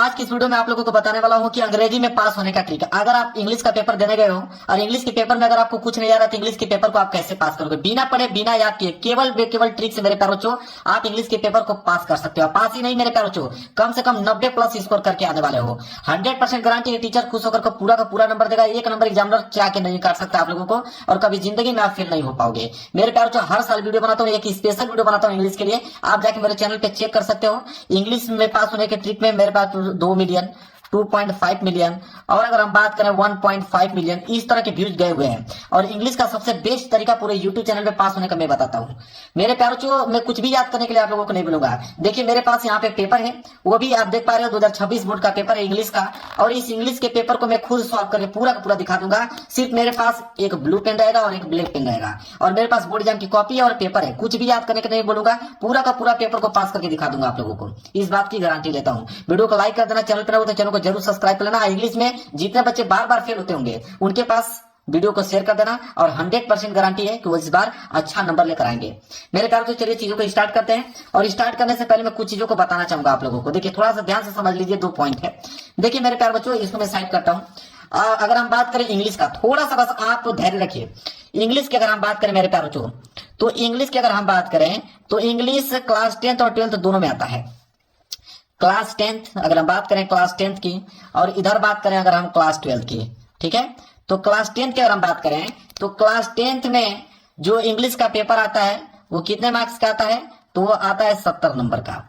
आज की इस वीडियो में आप लोगों को बताने वाला हूं कि अंग्रेजी में पास होने का ट्रिक। अगर आप इंग्लिश का पेपर देने गए हो और इंग्लिश के पेपर में अगर आपको कुछ नहीं आ रहा तो इंग्लिश के पेपर को आप कैसे पास करोगे बिना पढ़े बिना याद किए, केवल ट्रिक से मेरे प्यारे बच्चों आप इंग्लिश के पेपर को पास कर सकते हो। पास ही नहीं मेरे प्यारे बच्चों, कम से कम 90 प्लस स्कोर करके आने वाले हो। 100% गारंटी है, टीचर खुश होकर पूरा का पूरा नंबर देगा। एक नंबर एग्जामिनर चाह के नहीं काट सकता आप लोगों को और कभी जिंदगी में आप फेल नहीं हो पाओगे। मेरे प्यारे बच्चों, हर साल वीडियो बनाता हूँ, एक स्पेशल वीडियो बनाता हूँ इंग्लिश के लिए। आप जाके मेरे चैनल पे चेक कर सकते हो। इंग्लिश में पास होने के ट्रिक में मेरे पास 2 मिलियन, 2.5 मिलियन और अगर हम बात करें 1.5 मिलियन इस तरह के व्यूज गए हुए हैं। और इंग्लिश का सबसे बेस्ट तरीका पूरे यूट्यूब चैनल में पास होने का मैं बताता हूं। मेरे प्यारों को मैं कुछ भी याद करने के लिए आप लोगों को नहीं बोलूंगा। देखिए मेरे पास यहाँ पे पेपर है, वो भी आप देख पा रहे हो 2026 बोर्ड का पेपर है इंग्लिश का। और इस इंग्लिश के पेपर को मैं खुद सॉल्व करके पूरा का पूरा दिखा दूंगा। सिर्फ मेरे पास एक ब्लू पेन रहेगा और एक ब्लैक पेन रहेगा और मेरे पास बोर्ड एग्जाम की कॉपी और पेपर है। कुछ भी याद करने के नहीं बोलूंगा, पूरा का पूरा पेपर को पास करके दिखा दूंगा आप लोगों को। इस बात की गारंटी लेता हूं। वीडियो को लाइक कर देना, चैनल पर हो तो चैनल को जरूर सब्सक्राइब कर लेना। इंग्लिश में जितने बच्चे बार बार फेल होते होंगे उनके पास वीडियो को शेयर कर देना और 100% गारंटी है कि वो इस बार अच्छा नंबर लेकर आएंगे। मेरे प्यारे तो चलिए चीजों को स्टार्ट करते हैं। और स्टार्ट करने से पहले मैं कुछ चीजों को बताना चाहूंगा आप लोगों को। देखिए थोड़ा सा ध्यान से समझ लीजिए, 2 पॉइंट है। देखिए मेरे प्यारे बच्चों, इसको मैं साइड करता हूं। अगर हम बात करें इंग्लिश का, थोड़ा सा बस आप धैर्य रखिए। इंग्लिश की अगर हम बात करें मेरे प्यारे बच्चों, तो इंग्लिश की अगर हम बात करें तो इंग्लिश क्लास 10th और 12th दोनों में आता है। क्लास 10th अगर हम बात करें क्लास 10th की और इधर बात करें अगर हम क्लास 12th की, ठीक है। तो क्लास 10th की अगर हम बात करें तो क्लास 10th में जो इंग्लिश का पेपर आता है वो कितने मार्क्स का आता है? तो वो आता है 70 नंबर का।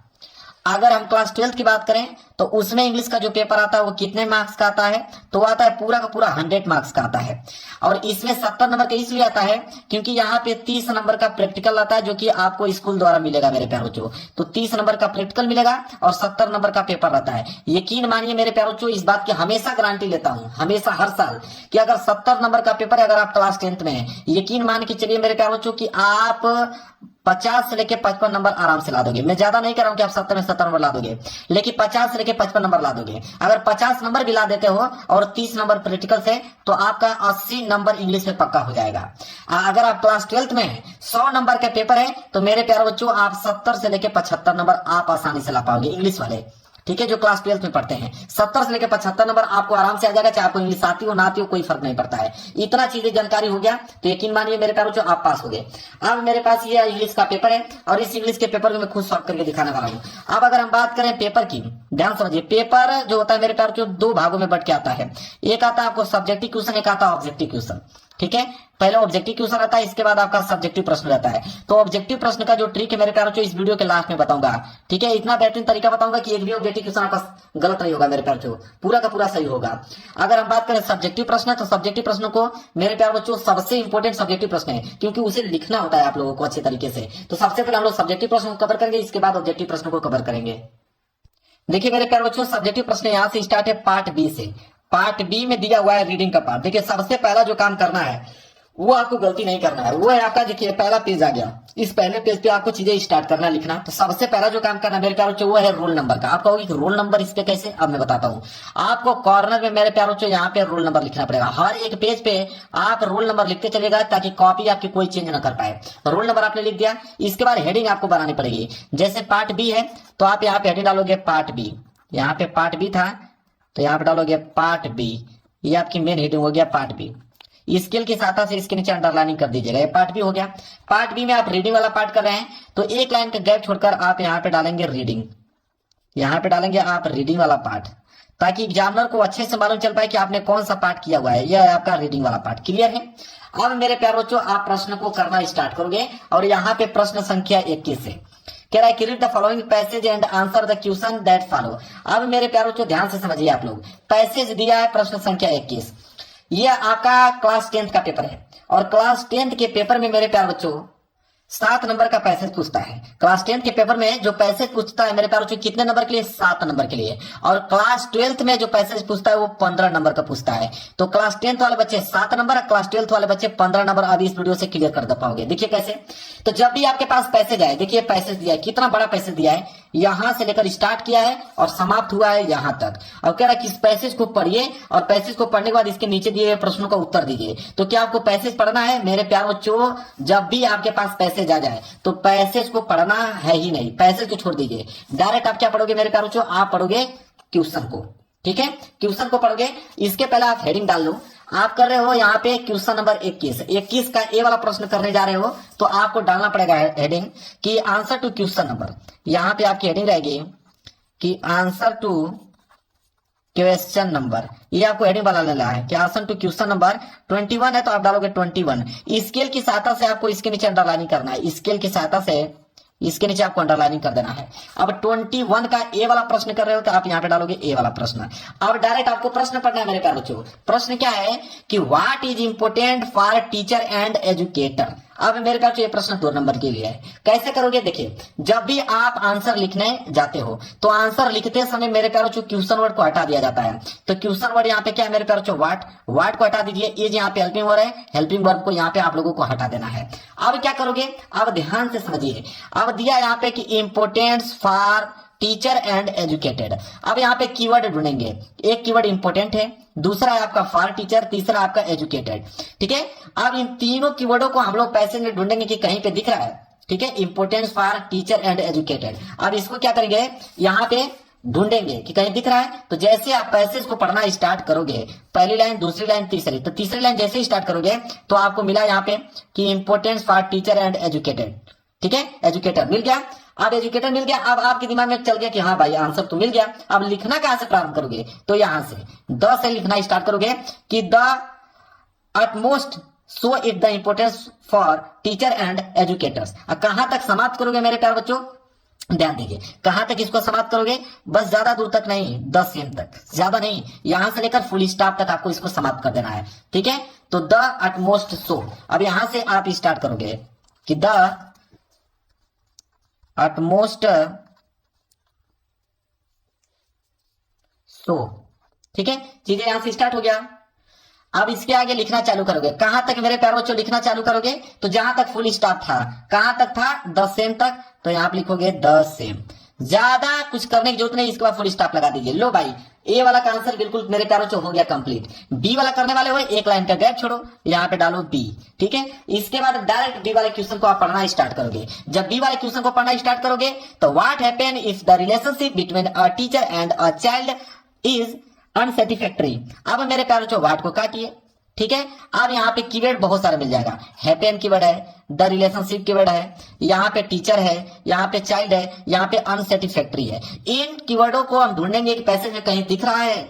अगर हम क्लास 12th की बात करें तो उसमें इंग्लिश का जो पेपर आता है वो कितने मार्क्स का आता है? तो आता है पूरा का पूरा 100 मार्क्स का आता है। और इसमें 70 नंबर का इसलिए आता है क्योंकि यहाँ पे 30 नंबर का प्रैक्टिकल आता है जो कि आपको स्कूल द्वारा मिलेगा मेरे प्यारे बच्चों। तो 30 नंबर का प्रैक्टिकल मिलेगा और 70 नंबर का पेपर रहता है। यकीन मानिए मेरे प्यारे बच्चों, इस बात की हमेशा गारंटी लेता हूं, हमेशा हर साल, कि अगर 70 नंबर का पेपर है अगर आप क्लास 10th में है, यकीन मान के चलिए मेरे प्यारे बच्चों कि आप 50 से लेके 55 नंबर आराम से ला दोगे। मैं ज्यादा नहीं कह रहा हूं कि आप 70 में 70 नंबर ला दोगे, लेकिन 50 से लेके 55 नंबर ला दोगे। अगर 50 नंबर भी ला देते हो और 30 नंबर प्रैक्टिकल से, तो आपका 80 नंबर इंग्लिश में पक्का हो जाएगा। अगर आप क्लास 12th में 100 नंबर का पेपर है तो मेरे प्यारे बच्चों आप 70 से लेके 75 नंबर आप आसानी से ला पाओगे इंग्लिश वाले, ठीक है, जो क्लास 12th में पढ़ते हैं। 70 से लेकर 75 नंबर आपको आराम से आ जाएगा, चाहे आपको इंग्लिश आती हो ना आती हो कोई फर्क नहीं पड़ता है। इतना चीजें जानकारी हो गया तो यकीन मानिए मेरे प्यारे बच्चों आप पास हो गए। अब मेरे पास ये इंग्लिश का पेपर है और इस इंग्लिश के पेपर को मैं खुद सॉल्व करके दिखाने वाला हूँ। अब अगर हम बात करें पेपर की, ध्यान समझिए। पेपर जो होता है मेरे प्यारे बच्चों 2 भागों में बट के आता है। एक आता है आपको सब्जेक्टिव क्वेश्चन, एक आता है ऑब्जेक्टिव क्वेश्चन, ठीक है। पहले ऑब्जेक्टिव क्वेश्चन आता है, इसके बाद आपका सब्जेक्टिव प्रश्न रहता है। तो ऑब्जेक्टिव प्रश्न का जो ट्रिक है मेरे प्यारे बच्चों इस वीडियो के लास्ट में बताऊंगा, ठीक है। इतना बेहतरीन तरीका बताऊंगा कि एक भी ऑब्जेक्टिव क्वेश्चन आपका गलत नहीं होगा मेरे प्यारे बच्चों, पूरा का पूरा सही होगा। अगर हम बात करें सब्जेक्टिव प्रश्न तो सब्जेक्टिव प्रश्न को मेरे प्यारे बच्चों सबसे इंपॉर्टेंट सब्जेक्टिव प्रश्न है क्योंकि उसे लिखना होता है आप लोगों को अच्छे तरीके से। तो सबसे पहले हम लोग सब्जेक्टिव प्रश्न को कवर करेंगे, इसके बाद ऑब्जेक्टिव प्रश्न को कवर करेंगे। देखिए मेरे प्यारे बच्चों, सब्जेक्टिव प्रश्न यहाँ से स्टार्ट है पार्ट बी से। पार्ट बी में दिया हुआ है रीडिंग का पार्ट। देखिए सबसे पहला जो काम करना है वो आपको गलती नहीं करना है, वो है आपका, देखिए पहला पेज आ गया। इस पहले पेज पे आपको चीजें स्टार्ट करना लिखना। तो सबसे पहला जो काम करना है मेरे प्यारे बच्चों वो है रोल नंबर का। आप कहोगे कि रोल नंबर इस पे कैसे? अब मैं बताता हूँ आपको। कॉर्नर में मेरे प्यारे बच्चों यहाँ पे रोल नंबर लिखना पड़ेगा। हर एक पेज पे आप रोल नंबर लिखते चलेगा ताकि कॉपी आपकी कोई चेंज ना कर पाए। रोल नंबर आपने लिख दिया, इसके बाद हेडिंग आपको बनानी पड़ेगी। जैसे पार्ट बी है तो आप यहाँ पे हेडिंग डालोगे पार्ट बी। यहाँ पे पार्ट बी था तो यहाँ पे डालोगे पार्ट बी। ये आपकी मेन हेडिंग हो गया पार्ट बी। स्केल की सहायता से इसके नीचे अंडरलाइनिंग कर दीजिएगा। ये पार्ट बी हो गया। पार्ट बी में आप रीडिंग वाला पार्ट कर रहे हैं तो एक लाइन का गैप छोड़कर आप यहाँ पे डालेंगे रीडिंग। यहाँ पे डालेंगे आप रीडिंग वाला पार्ट ताकि एग्जामिनर को अच्छे से मालूम चल पाए कि आपने कौन सा पार्ट किया हुआ है। यह है आपका रीडिंग वाला पार्ट। क्लियर है? अब मेरे प्यारे बच्चों आप प्रश्न को करना स्टार्ट करोगे और यहाँ पे प्रश्न संख्या 21 से कह रहा है read the following passage and answer the question that follow. अब मेरे प्यारे बच्चों ध्यान से समझिए आप लोग। पैसेज दिया है प्रश्न संख्या 21। ये आपका क्लास 10th का पेपर है और क्लास 10th के पेपर में मेरे प्यारे बच्चों 7 नंबर का पैसेज पूछता है। क्लास 10th के पेपर में जो पैसेज पूछता है मेरे प्यारे बच्चों कितने नंबर के लिए? 7 नंबर के लिए। और क्लास 12th में जो पैसेज पूछता है वो 15 नंबर का पूछता है। तो क्लास 10th वाले बच्चे 7 नंबर, क्लास 12th वाले बच्चे 15 नंबर। अभी इस वीडियो से क्लियर कर पाओगे। देखिए कैसे। तो जब भी आपके पास पैसेज आए, देखिए पैसेज दिया है, कितना बड़ा पैसेज दिया है, यहां से लेकर स्टार्ट किया है और समाप्त हुआ है यहां तक। अब कह रहा है कि इस पैसेज को पढ़िए और पैसेज को पढ़ने के बाद इसके नीचे दिए हुए प्रश्नों का उत्तर दीजिए। तो क्या आपको पैसेज पढ़ना है? मेरे प्यारे बच्चों जब भी आपके पास पैसेज आ जाए तो पैसेज को पढ़ना है ही नहीं, पैसेज को छोड़ दीजिए। डायरेक्ट आप क्या पढ़ोगे मेरे प्यारे बच्चों? आप पढ़ोगे क्वेश्चन को, ठीक है, क्वेश्चन को पढ़ोगे। इसके पहले आप हेडिंग डाल लो। आप कर रहे हो यहाँ पे क्वेश्चन नंबर 21 का ए वाला प्रश्न करने जा रहे हो, तो आपको डालना पड़ेगा हेडिंग कि आंसर टू क्वेश्चन नंबर। यहाँ पे आपकी हेडिंग रहेगी कि आंसर टू क्वेश्चन नंबर, ये आपको हेडिंग वाला लेना है कि आंसर टू क्वेश्चन नंबर 21 है, तो आप डालोगे 21। स्केल की सहायता से आपको इसके नीचे अंडरलाइनिंग करना है, स्केल की सहायता से इसके नीचे आपको अंडरलाइनिंग कर देना है। अब 21 का ए वाला प्रश्न कर रहे हो, तो आप यहाँ पे डालोगे ए वाला प्रश्न। अब डायरेक्ट आपको प्रश्न पढ़ना है मेरे प्यारे बच्चों। प्रश्न क्या है कि what is important for teacher and educator. अब मेरे पास ये प्रश्न 2 नंबर के लिए है। कैसे करोगे, देखिए, जब भी आप आंसर लिखने जाते हो तो आंसर लिखते समय मेरे प्यारे बच्चों क्वेश्चन वर्ड को हटा दिया जाता है। तो क्वेश्चन वर्ड यहाँ पे क्या है मेरे प्यारे बच्चों, व्हाट को हटा दीजिए। ये यहाँ पे हेल्पिंग वर्ड है, हेल्पिंग वर्ब को यहाँ पे आप लोगों को हटा देना है। अब क्या करोगे, अब ध्यान से समझिए। अब दिया यहाँ पे कि importance for teacher and educated. अब यहाँ पे कीवर्ड ढूंढेंगे। एक कीवर्ड इंपोर्टेंट है, दूसरा है आपका फॉर टीचर, तीसरा आपका एजुकेटेड, ठीक है। अब इन तीनों कीवर्डों को हम लोग पैसेज में ढूंढेंगे कि कहीं पे दिख रहा है, ठीक है, importance for teacher and educated. अब इसको क्या करेंगे, यहाँ पे ढूंढेंगे कि कहीं दिख रहा है। तो जैसे आप पैसेज को पढ़ना स्टार्ट करोगे, पहली लाइन, दूसरी लाइन, तीसरी, तो तीसरी लाइन जैसे ही स्टार्ट करोगे तो आपको मिला यहाँ पे कि importance for teacher and educated, ठीक है, एजुकेटर मिल गया। अब एजुकेटर मिल गया। अब आपके दिमाग में चल गया कि हाँ भाई आंसर तो मिल गया। अब लिखना कहां से प्रारंभ करोगे, तो यहां से द से लिखना स्टार्ट करोगे कि the utmost so it the importance for teacher and educators. कहां तक समाप्त करोगे मेरे प्यारे बच्चों, ध्यान दीजिए, कहां तक इसको समाप्त करोगे, बस ज्यादा दूर तक नहीं, 10 सेम तक, ज्यादा नहीं, यहां से लेकर फुल स्टॉप तक आपको इसको समाप्त कर देना है, ठीक है। तो द अटमोस्ट सो, अब यहां से आप स्टार्ट करोगे कि द अटमोस्ट सो, ठीक है, चीजें यहां से स्टार्ट हो गया। अब इसके आगे लिखना चालू करोगे। कहां तक मेरे प्यारे बच्चों लिखना चालू करोगे, तो जहां तक फुल स्टॉप था, कहां तक था, 10 सेम तक, तो यहां पे लिखोगे 10 सेम। ज्यादा कुछ करने की जरूरत नहीं, इसके बाद फुल स्टॉप लगा दीजिए। लो भाई, ए वाला का आंसर बिल्कुल मेरे प्यारे बच्चों हो गया कंप्लीट। बी वाला करने वाले हो, एक लाइन का गैप छोड़ो, यहाँ पे डालो बी, ठीक है। इसके बाद डायरेक्ट बी वाले क्वेश्चन को आप पढ़ना स्टार्ट करोगे। जब बी वाले क्वेश्चन को पढ़ना स्टार्ट करोगे तो what happen if the relationship between a teacher and a child is unsatisfactory. अब मेरे प्यारे बच्चों वाट को काटिए, ठीक है। अब यहाँ पे कीवर्ड बहुत सारे मिल जाएगा। हैपन कीवर्ड है, द रिलेशनशिप कीवर्ड है, यहाँ पे टीचर है, यहाँ पे चाइल्ड है, यहाँ पे अनसेटिस्फैक्टरी है। इन कीवर्डों को हम ढूंढेंगे कि पैसेज में कहीं दिख रहा है।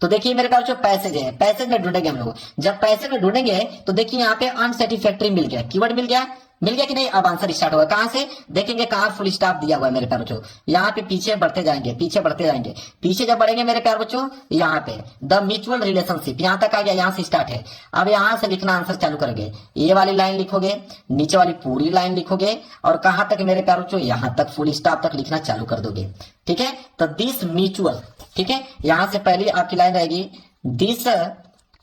तो देखिए मेरे पास जो पैसेज है, पैसेज में ढूंढेंगे हम लोग। जब पैसेज में ढूंढेंगे तो देखिए यहाँ पे अनसेटिस्फैक्टरी मिल गया, कीवर्ड मिल गया कि नहीं। अब आंसर स्टार्ट होगा, कहां से देखेंगे, कहां फुल स्टॉप दिया हुआ है मेरे प्यारे बच्चों। यहाँ पे पीछे बढ़ते जाएंगे, पीछे बढ़ते जाएंगे, पीछे जब बढ़ेंगे मेरे प्यारे बच्चों, यहाँ पे द म्यूचुअल रिलेशनशिप यहाँ तक आ गया, यहाँ से स्टार्ट है। अब यहाँ से लिखना आंसर चालू करोगे, ये वाली लाइन लिखोगे, नीचे वाली पूरी लाइन लिखोगे, और कहां तक मेरे प्यारे बच्चों, यहाँ तक फुल स्टॉप तक लिखना चालू कर दोगे, ठीक है। तो दिस म्यूचुअल, ठीक है, यहां से पहली आपकी लाइन रहेगी दिस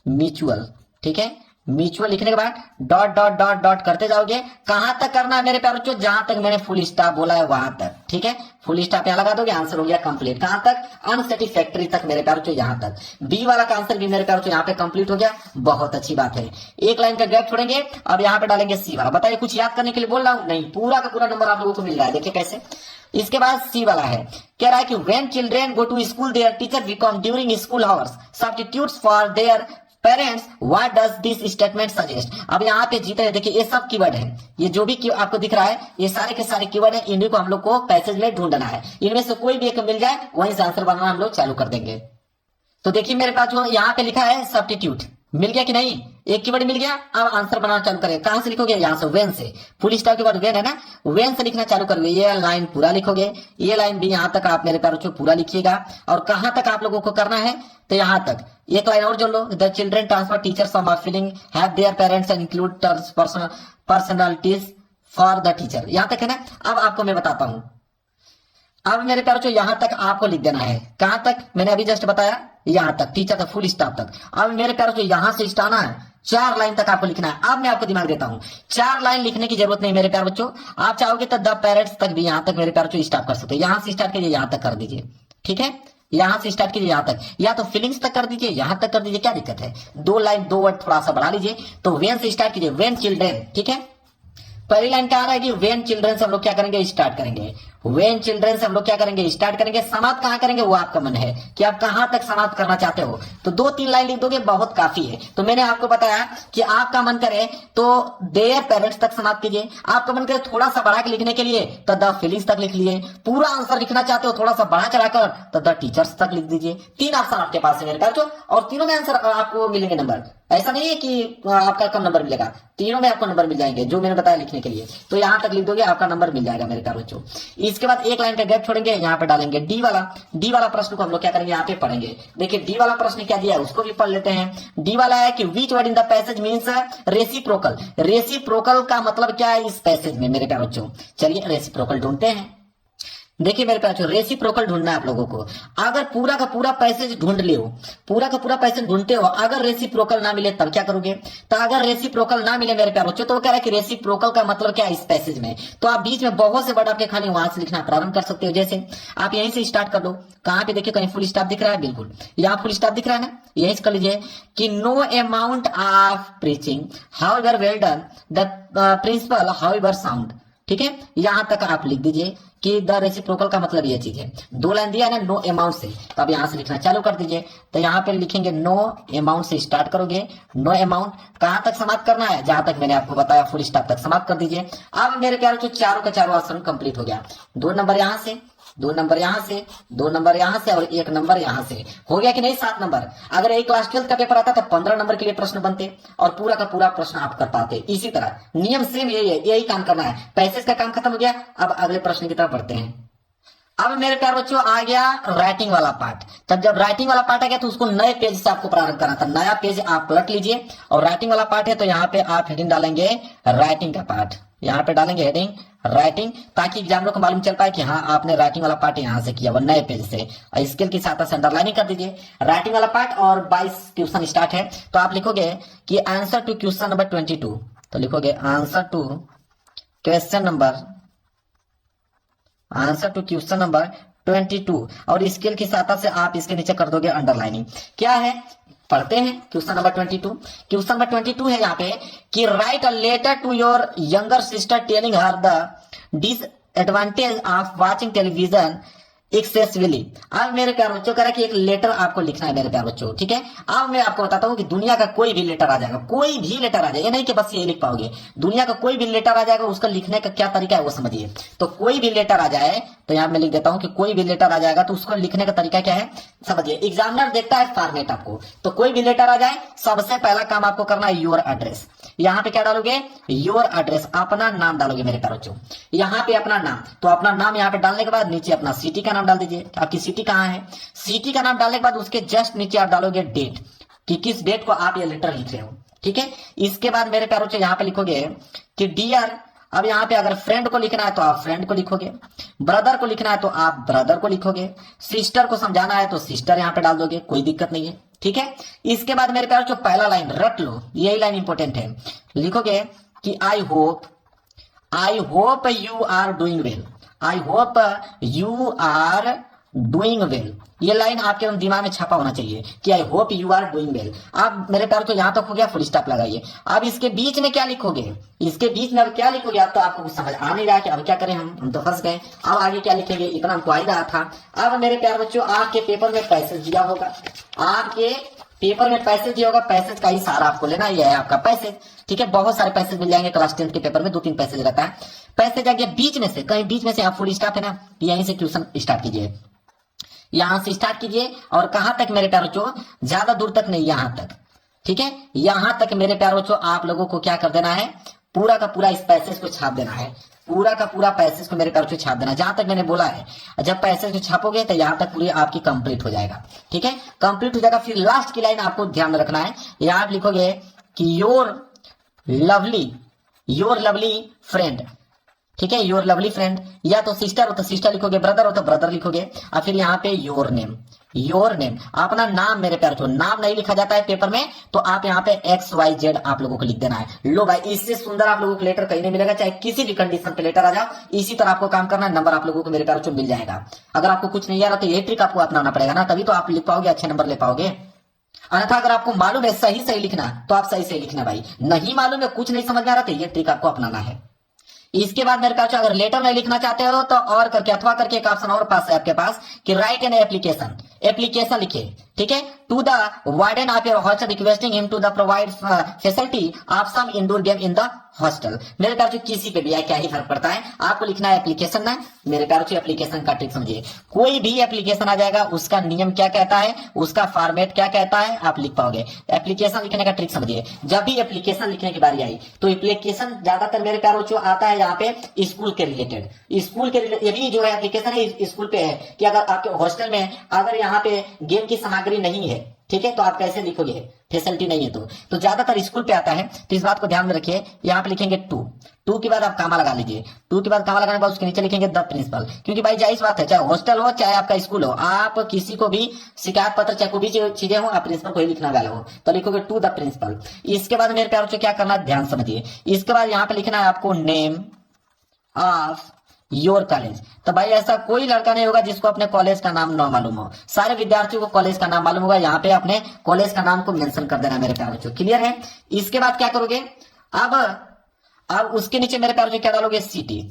म्यूचुअल, ठीक है। म्यूचुअल लिखने के बाद डॉट डॉट डॉट डॉट करते जाओगे। कहां तक करना है मेरे प्यारे बच्चों, जहां तक मैंने फुल स्टॉप बोला है वहां तक, ठीक है। फुल स्टॉप यहां लगा दोगे, आंसर हो गया कंप्लीट। कहां तक, अनसेटिस्फैक्टरी तक मेरे प्यारे बच्चों, यहां तक। बी वाला का आंसर भी मेरे प्यारे बच्चों यहाँ पे कंप्लीट हो गया, बहुत अच्छी बात है। एक लाइन का गैप छोड़ेंगे, अब यहाँ पे डालेंगे सी वाला। बताइए कुछ याद करने के लिए बोल रहा हूं, नहीं, पूरा का पूरा नंबर आप लोगों को मिल रहा है। देखिए कैसे, इसके बाद सी वाला है, कह रहा है कि when children go to school their teacher become during school hours substitutes for their parents, what does this statement suggest. अब यहाँ पे जीते, देखिए ये सब कीवर्ड है, ये जो भी आपको दिख रहा है ये सारे के सारे कीवर्ड है। इन्हीं को हम लोग को पैसेज में ढूंढना है, इनमें से कोई भी एक मिल जाए वहीं से आंसर बनाना हम लोग चालू कर देंगे। तो देखिए मेरे पास जो यहाँ पे लिखा है सब्स्टिट्यूट, मिल गया कि नहीं, एक कीवर्ड मिल गया। अब आंसर बनाना चालू करेंगे, कहां से लिखोगे, यहाँ से वेन से, फुल स्टॉप के बाद वेन है ना, वेन से लिखना चालू करोगे। ये लाइन पूरा लिखोगे, ये लाइन भी यहाँ तक आप मेरे प्यारे बच्चों पूरा लिखिएगा। और कहां तक आप लोगों को करना है, तो यहाँ तक। एक लाइन और जोड़ लो, the children transfer teacher some of feeling have their parents and include personalities for the teacher, यहाँ तक है ना। अब आपको मैं बताता हूं, अब मेरे प्यारे बच्चों यहां तक आपको लिख देना है। कहां तक, मैंने अभी जस्ट बताया, यहां तक, टीचर तक, फुल स्टॉप तक। अब मेरे प्यारे बच्चों यहां से स्टार्ट है, 4 लाइन तक आपको लिखना है। अब मैं आपको दिमाग देता हूं, 4 लाइन लिखने की जरूरत नहीं मेरे प्यारे बच्चों। आप चाहोगे तो द पेरेंट्स तक भी यहां तक मेरे प्यारे बच्चों स्टार्ट कर सकते हो। यहां से स्टार्ट कीजिए, यहां तक कर दीजिए, ठीक है। यहां से स्टार्ट कीजिए यहां तक, या तो फीलिंग्स तक कर दीजिए, यहां तक कर दीजिए, क्या दिक्कत है। 2 लाइन 2 वर्ड थोड़ा सा बढ़ा लीजिए। तो वेन से स्टार्ट कीजिए, वेन चिल्ड्रेन, ठीक है। पहली लाइन क्या आ रहा है कि वेन चिल्ड्रेन से हम लोग क्या करेंगे, स्टार्ट करेंगे। व्हेन चिल्ड्रन से हम लोग क्या करेंगे, स्टार्ट करेंगे। समाप्त कहाँ करेंगे वो आपका मन है कि आप कहां तक समाप्त करना चाहते हो। तो 2-3 लाइन लिख दोगे बहुत काफी है। तो मैंने आपको बताया कि आपका मन करे तो देयर पेरेंट्स तक समाप्त कीजिए, आपका मन करे थोड़ा सा बढ़ा के लिखने के लिए तो द फिलिंग्स तक लिख लिए, पूरा आंसर लिखना चाहते हो थोड़ा सा बढ़ा चढ़ाकर तो द टीचर्स तक लिख दीजिए। 3 ऑप्शन आपके पास है मेरे पास, और तीनों में आंसर आपको मिलेंगे नंबर। ऐसा नहीं है कि आपका कम नंबर मिलेगा, तीनों में आपको नंबर मिल जाएंगे जो मैंने बताया लिखने के लिए। तो यहां तक लिख दोगे आपका नंबर मिल जाएगा मेरे प्यारे बच्चों। इसके बाद एक लाइन का गैप छोड़ेंगे, यहाँ पे डालेंगे डी वाला प्रश्न को हम लोग क्या करेंगे यहाँ पे पढ़ेंगे। देखिए डी वाला प्रश्न क्या दिया है उसको भी पढ़ लेते हैं। डी वाला है कि which word in the passage means reciprocal. Reciprocal का मतलब क्या है इस पैसेज में मेरे प्यारे बच्चों। चलिए रेसिप्रोकल ढूंढते हैं। देखिए मेरे पास रेसिप्रोकल ढूंढना है आप लोगों को। अगर पूरा का पूरा पैसेज ढूंढ लियो, पूरा का पूरा पैसेज ढूंढते हो, अगर रेसिप्रोकल ना मिले तब क्या करोगे। तो अगर रेसिप्रोकल ना मिले मेरे प्यारे बच्चों तो वो कह रहा है कि रेसिप्रोकल का मतलब क्या है इस पैसेज में। तो आप बीच में बहुत से वर्ड आपके खाली वहां से लिखना प्रारंभ कर सकते हो। जैसे आप यहीं से स्टार्ट कर लो। कहां पे देखिए कहीं फुल स्टॉप दिख रहा है, बिल्कुल यहाँ फुल स्टॉप दिख रहा है ना, यहीं से कर लीजिए कि no amount of preaching however well done the principle however sound. ठीक है, यहां तक आप लिख दीजिए कि द रेसिप्रोकल का मतलब ये चीज है। 2 लाइन दिया है ना नो अमाउंट से, तो अब यहां से लिखना चालू कर दीजिए। तो यहाँ पे लिखेंगे नो अमाउंट से स्टार्ट करोगे, नो अमाउंट कहां तक समाप्त करना है, जहां तक मैंने आपको बताया फुल स्टॉप तक समाप्त कर दीजिए। अब मेरे प्यारे जो चारों का चारों आंसर कंप्लीट हो गया। 2 नंबर यहां से, 2 नंबर यहां से, 2 नंबर यहां से और 1 नंबर यहां से। हो गया कि नहीं 7 नंबर। अगर एक क्लास 12 का पेपर आता तो 15 नंबर के लिए प्रश्न बनते और पूरा का पूरा प्रश्न आप कर पाते। इसी तरह नियम सेम यही है, यही काम करना है। पैसेज का काम खत्म हो गया, अब अगले प्रश्न की तरफ बढ़ते हैं। अब मेरे प्यारे बच्चों आ गया राइटिंग वाला पार्ट। तब जब राइटिंग वाला पार्ट आ गया तो उसको नए पेज से आपको प्रारंभ करना था। नया पेज आप पलट लीजिए और राइटिंग वाला पार्ट है तो यहाँ पे आप हेडिंग डालेंगे राइटिंग का पार्ट। यहाँ पे डालेंगे हेडिंग राइटिंग, ताकि एग्जामिनर को मालूम चल पाए कि हाँ आपने राइटिंग वाला पार्ट यहाँ से किया वो नए पेज से। स्केल की सहायता से अंडरलाइनिंग कर दीजिए राइटिंग वाला पार्ट। और 22 क्वेश्चन स्टार्ट है तो आप लिखोगे कि आंसर टू क्वेश्चन नंबर 22। तो लिखोगे आंसर टू क्वेश्चन नंबर 22 और स्केल की सहायता से आप इसके नीचे कर दोगे अंडरलाइनिंग। क्या है पढ़ते हैं क्वेश्चन नंबर 22। क्वेश्चन नंबर 22 है यहाँ पे कि write a letter to your younger sister telling her the disadvantage of watching television excessively. अब मेरे प्यारे बच्चों कह रहा है कि एक लेटर आपको लिखना है मेरे प्यारे बच्चों। ठीक है, अब मैं आपको बताता हूँ कि दुनिया का कोई भी लेटर आ जाएगा, कोई भी लेटर आ जाएगा, ये नहीं कि बस ये लिख पाओगे। दुनिया का कोई भी लेटर आ जाएगा, उसका लिखने का क्या तरीका है वो समझिए। तो कोई भी लेटर आ जाए तो यहाँ मैं लिख देता हूँ कि कोई भी लेटर आ जाएगा तो उसको लिखने का तरीका क्या है समझिए। एग्जामिनर देखता है फॉर्मेट आपको, तो कोई भी लेटर आ जाए सबसे पहला काम आपको करना है योर एड्रेस। यहाँ पे क्या डालोगे योर एड्रेस, अपना नाम डालोगे मेरे प्यारे बच्चों। यहाँ पे अपना नाम, तो अपना नाम यहाँ पे डालने के बाद नीचे अपना सिटी का नाम डाल दीजिए। आपकी सिटी कहाँ है, सिटी का नाम डालने के बाद उसके जस्ट नीचे आप डालोगे डेट कि किस डेट को आप ये लेटर लिख रहे हो। ठीक है, इसके बाद मेरे प्यारे बच्चों यहाँ पे लिखोगे कि डियर। अब यहाँ पे अगर फ्रेंड को लिखना है तो आप फ्रेंड को लिखोगे, ब्रदर को लिखना है तो आप ब्रदर को लिखोगे, सिस्टर को समझाना है तो सिस्टर यहाँ पे डाल दोगे, कोई दिक्कत नहीं है। ठीक है, इसके बाद मेरे प्यारे जो पहला लाइन रट लो, यही लाइन इंपॉर्टेंट है। लिखोगे कि I hope you are doing well, I hope you are doing well. ये लाइन आपके दिमाग में छपा होना चाहिए कि I hope you are doing well. अब मेरे प्यारे तो यहां तक हो गया, फुल स्टॉप लगाइए। अब इसके बीच में क्या लिखोगे, इसके बीच में अब क्या लिखोगे, अब तो आपको कुछ समझ आ नहीं रहा कि अब क्या करें, हम तो फंस गए। अब आगे क्या लिखेंगे इतना हमको आ ही रहा था। अब मेरे प्यारे बच्चों आपके पेपर में पैसेज दिया होगा, आपके पेपर में पैसेज दिया होगा, पैसेज का ही सारा आपको लेना, यह है आपका पैसेज। ठीक है, बहुत सारे पैसेज मिल जाएंगे क्लास 10 के पेपर में, 2-3 पैसेज रहता है। पैसेज आ गया बीच में से, कहीं बीच में से आप फुल स्टॉप है ना, यहीं से ट्यूशन स्टार्ट कीजिए, यहां से स्टार्ट कीजिए। और कहां तक मेरे प्यारे बच्चों, ज्यादा दूर तक नहीं, यहां तक। ठीक है, यहां तक मेरे प्यारे बच्चों आप लोगों को क्या कर देना है, पूरा का पूरा इस पैसेज को छाप देना है, पूरा का पूरा पैसेज को मेरे प्यारे बच्चों छाप देना, जहां तक मैंने बोला है। जब पैसेज को छापोगे तो यहां तक पूरी आपकी कंप्लीट हो जाएगा। ठीक है, कंप्लीट हो जाएगा। फिर लास्ट की लाइन आपको ध्यान में रखना है, यहां आप लिखोगे कि योर लवली फ्रेंड। ठीक है, योर लवली फ्रेंड, या तो सिस्टर हो तो सिस्टर लिखोगे, ब्रदर हो तो ब्रदर लिखोगे, और फिर यहाँ पे योर नेम, अपना नाम मेरे प्यारे तो नाम नहीं लिखा जाता है पेपर में, तो आप यहाँ पे XYZ आप लोगों को लिख देना है। लो भाई, इससे सुंदर आप लोगों को लेटर कहीं नहीं मिलेगा, चाहे किसी भी कंडीशन पे लेटर आ जाओ, इसी तरह आपको काम करना है, नंबर आप लोगों को मेरे प्यारे मिल जाएगा। अगर आपको कुछ नहीं आ रहा तो ये ट्रिक आपको अपनाना पड़ेगा ना, तभी तो आप लिख पाओगे, अच्छे नंबर ले पाओगे। अन्यथा अगर आपको मालूम है सही लिखना तो आप सही लिखना भाई, नहीं मालूम है कुछ नहीं समझ में आ रहा तो ये ट्रिक आपको अपनाना है। इसके बाद मेरे पास अगर लेटर नहीं लिखना चाहते हो तो और करके अथवा करके एक ऑप्शन और पास है आपके पास कि राइट एन एप्लीकेशन, एप्लीकेशन लिखिए, ठीक है, to the warden of your hostel requesting him to the provide facility of some indoor game in the hostel. मेरे प्यार किसी पे भी आए क्या ही फर्क पड़ता है, आपको लिखना है एप्लीकेशन ना। मेरे प्यार एप्लीकेशन का ट्रिक समझिए, कोई भी एप्लीकेशन आ जाएगा उसका नियम क्या कहता है, उसका फॉर्मेट क्या कहता है, आप लिख पाओगे। एप्लीकेशन लिखने का ट्रिक समझिए, जब भी एप्लीकेशन लिखने की बारी आई तो एप्लीकेशन ज्यादातर मेरे प्यार आता है यहाँ पे स्कूल के रिलेटेड, स्कूल के ये भी जो है एप्लीकेशन है स्कूल पे है कि अगर आपके हॉस्टल में अगर यहाँ पे गेम की सामग्री नहीं है, ठीक है, तो आप कैसे लिखोगे, फैसिलिटी नहीं है तो ज्यादातर स्कूल पे आता है। तो इस बात को ध्यान में रखिए, यहाँ पे लिखेंगे टू के बाद आप कामा लगा लीजिए, टू के बाद कामा लगाने के बाद उसके नीचे लिखेंगे द प्रिंसिपल, क्योंकि भाई जाहिर बात है चाहे हॉस्टल हो चाहे आपका स्कूल हो, आप किसी को भी शिकायत पत्र चाहे कोई भी चीजें हो आप प्रिंसिपल को ही लिखना वाले हो, तो लिखोगे टू द प्रिंसिपल। इसके बाद मेरे प्यारों से क्या करना है ध्यान समझिए, इसके बाद यहाँ पे लिखना है आपको नेम ऑफ योर कॉलेज। तो भाई ऐसा कोई लड़का नहीं होगा जिसको अपने कॉलेज का नाम ना मालूम हो, सारे विद्यार्थियों को कॉलेज का नाम मालूम होगा, यहाँ पे अपने कॉलेज का नाम को मेंशन कर देना मेरे प्यारे बच्चों, क्लियर है। इसके बाद क्या करोगे, अब उसके नीचे मेरे प्यारे क्या डालोगे, सिटी,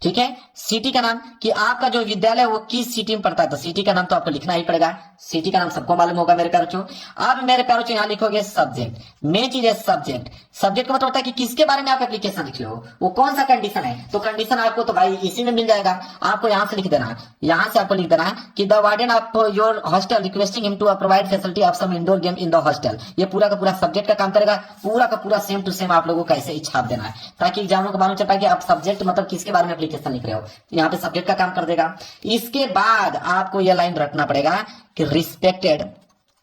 ठीक है, सिटी का नाम कि आपका जो विद्यालय है वो किस सिटी में पड़ता है, तो सिटी का नाम तो आपको लिखना ही पड़ेगा, सिटी का नाम सबको मालूम होगा मेरे प्यारे बच्चों। अब मेरे प्यारे बच्चों यहाँ लिखोगे सब्जेक्ट, मेन चीज है सब्जेक्ट। सब्जेक्ट का मतलब होता है कि किसके बारे में आप एप्लीकेशन लिख रहे हो, वो कौन सा कंडीशन है, तो कंडीशन आपको तो भाई इसी में मिल जाएगा, आपको यहाँ से लिख देना है, यहाँ से आपको लिख देना है कि the warden of your hostel requesting him to provide facility of some indoor game in the hostel. ये पूरा का पूरा सब्जेक्ट का काम करेगा, पूरा का पूरा सेम टू सेम आप लोगों को ऐसे ही छाप देना है, ताकि एग्जाम को मालूम चल पाए कि आप सब्जेक्ट मतलब किसके बारे में एप्लीकेशन लिख रहे हो, यहाँ पे सब्जेक्ट का काम कर देगा। इसके बाद आपको यह लाइन रखना पड़ेगा कि रिस्पेक्टेड,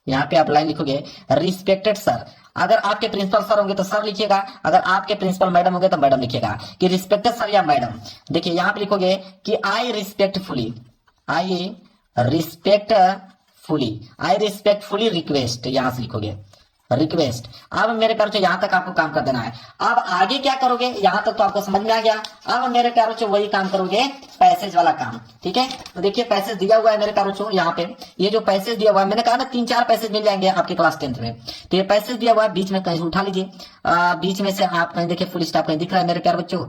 यहाँ पे आप लाइन लिखोगे रिस्पेक्टेड सर, अगर आपके प्रिंसिपल सर होंगे तो सर लिखिएगा, अगर आपके प्रिंसिपल मैडम होंगे तो मैडम लिखिएगा कि रिस्पेक्टेड सर या मैडम। देखिए यहाँ पे लिखोगे कि आई रिस्पेक्टफुली रिक्वेस्ट, यहां से लिखोगे रिक्वेस्ट। अब मेरे प्यारों से यहां तक आपको काम कर देना है। अब आगे क्या करोगे, यहां तक तो आपको समझ में आ गया। अब मेरे प्यारों से वही काम करोगे, पैसेज वाला काम, ठीक है। तो देखिए पैसेज दिया हुआ है मेरे प्यारों से, यहाँ पे ये जो पैसेज दिया हुआ है, मैंने कहा ना 3-4 पैसेज मिल जाएंगे आपके क्लास 10th में, तो ये पैसेज दिया हुआ है, बीच में कहीं से उठा लीजिए, बीच में से आप कहीं देखिए फुल स्टॉप कहीं दिख रहा है मेरे प्यारे बच्चों,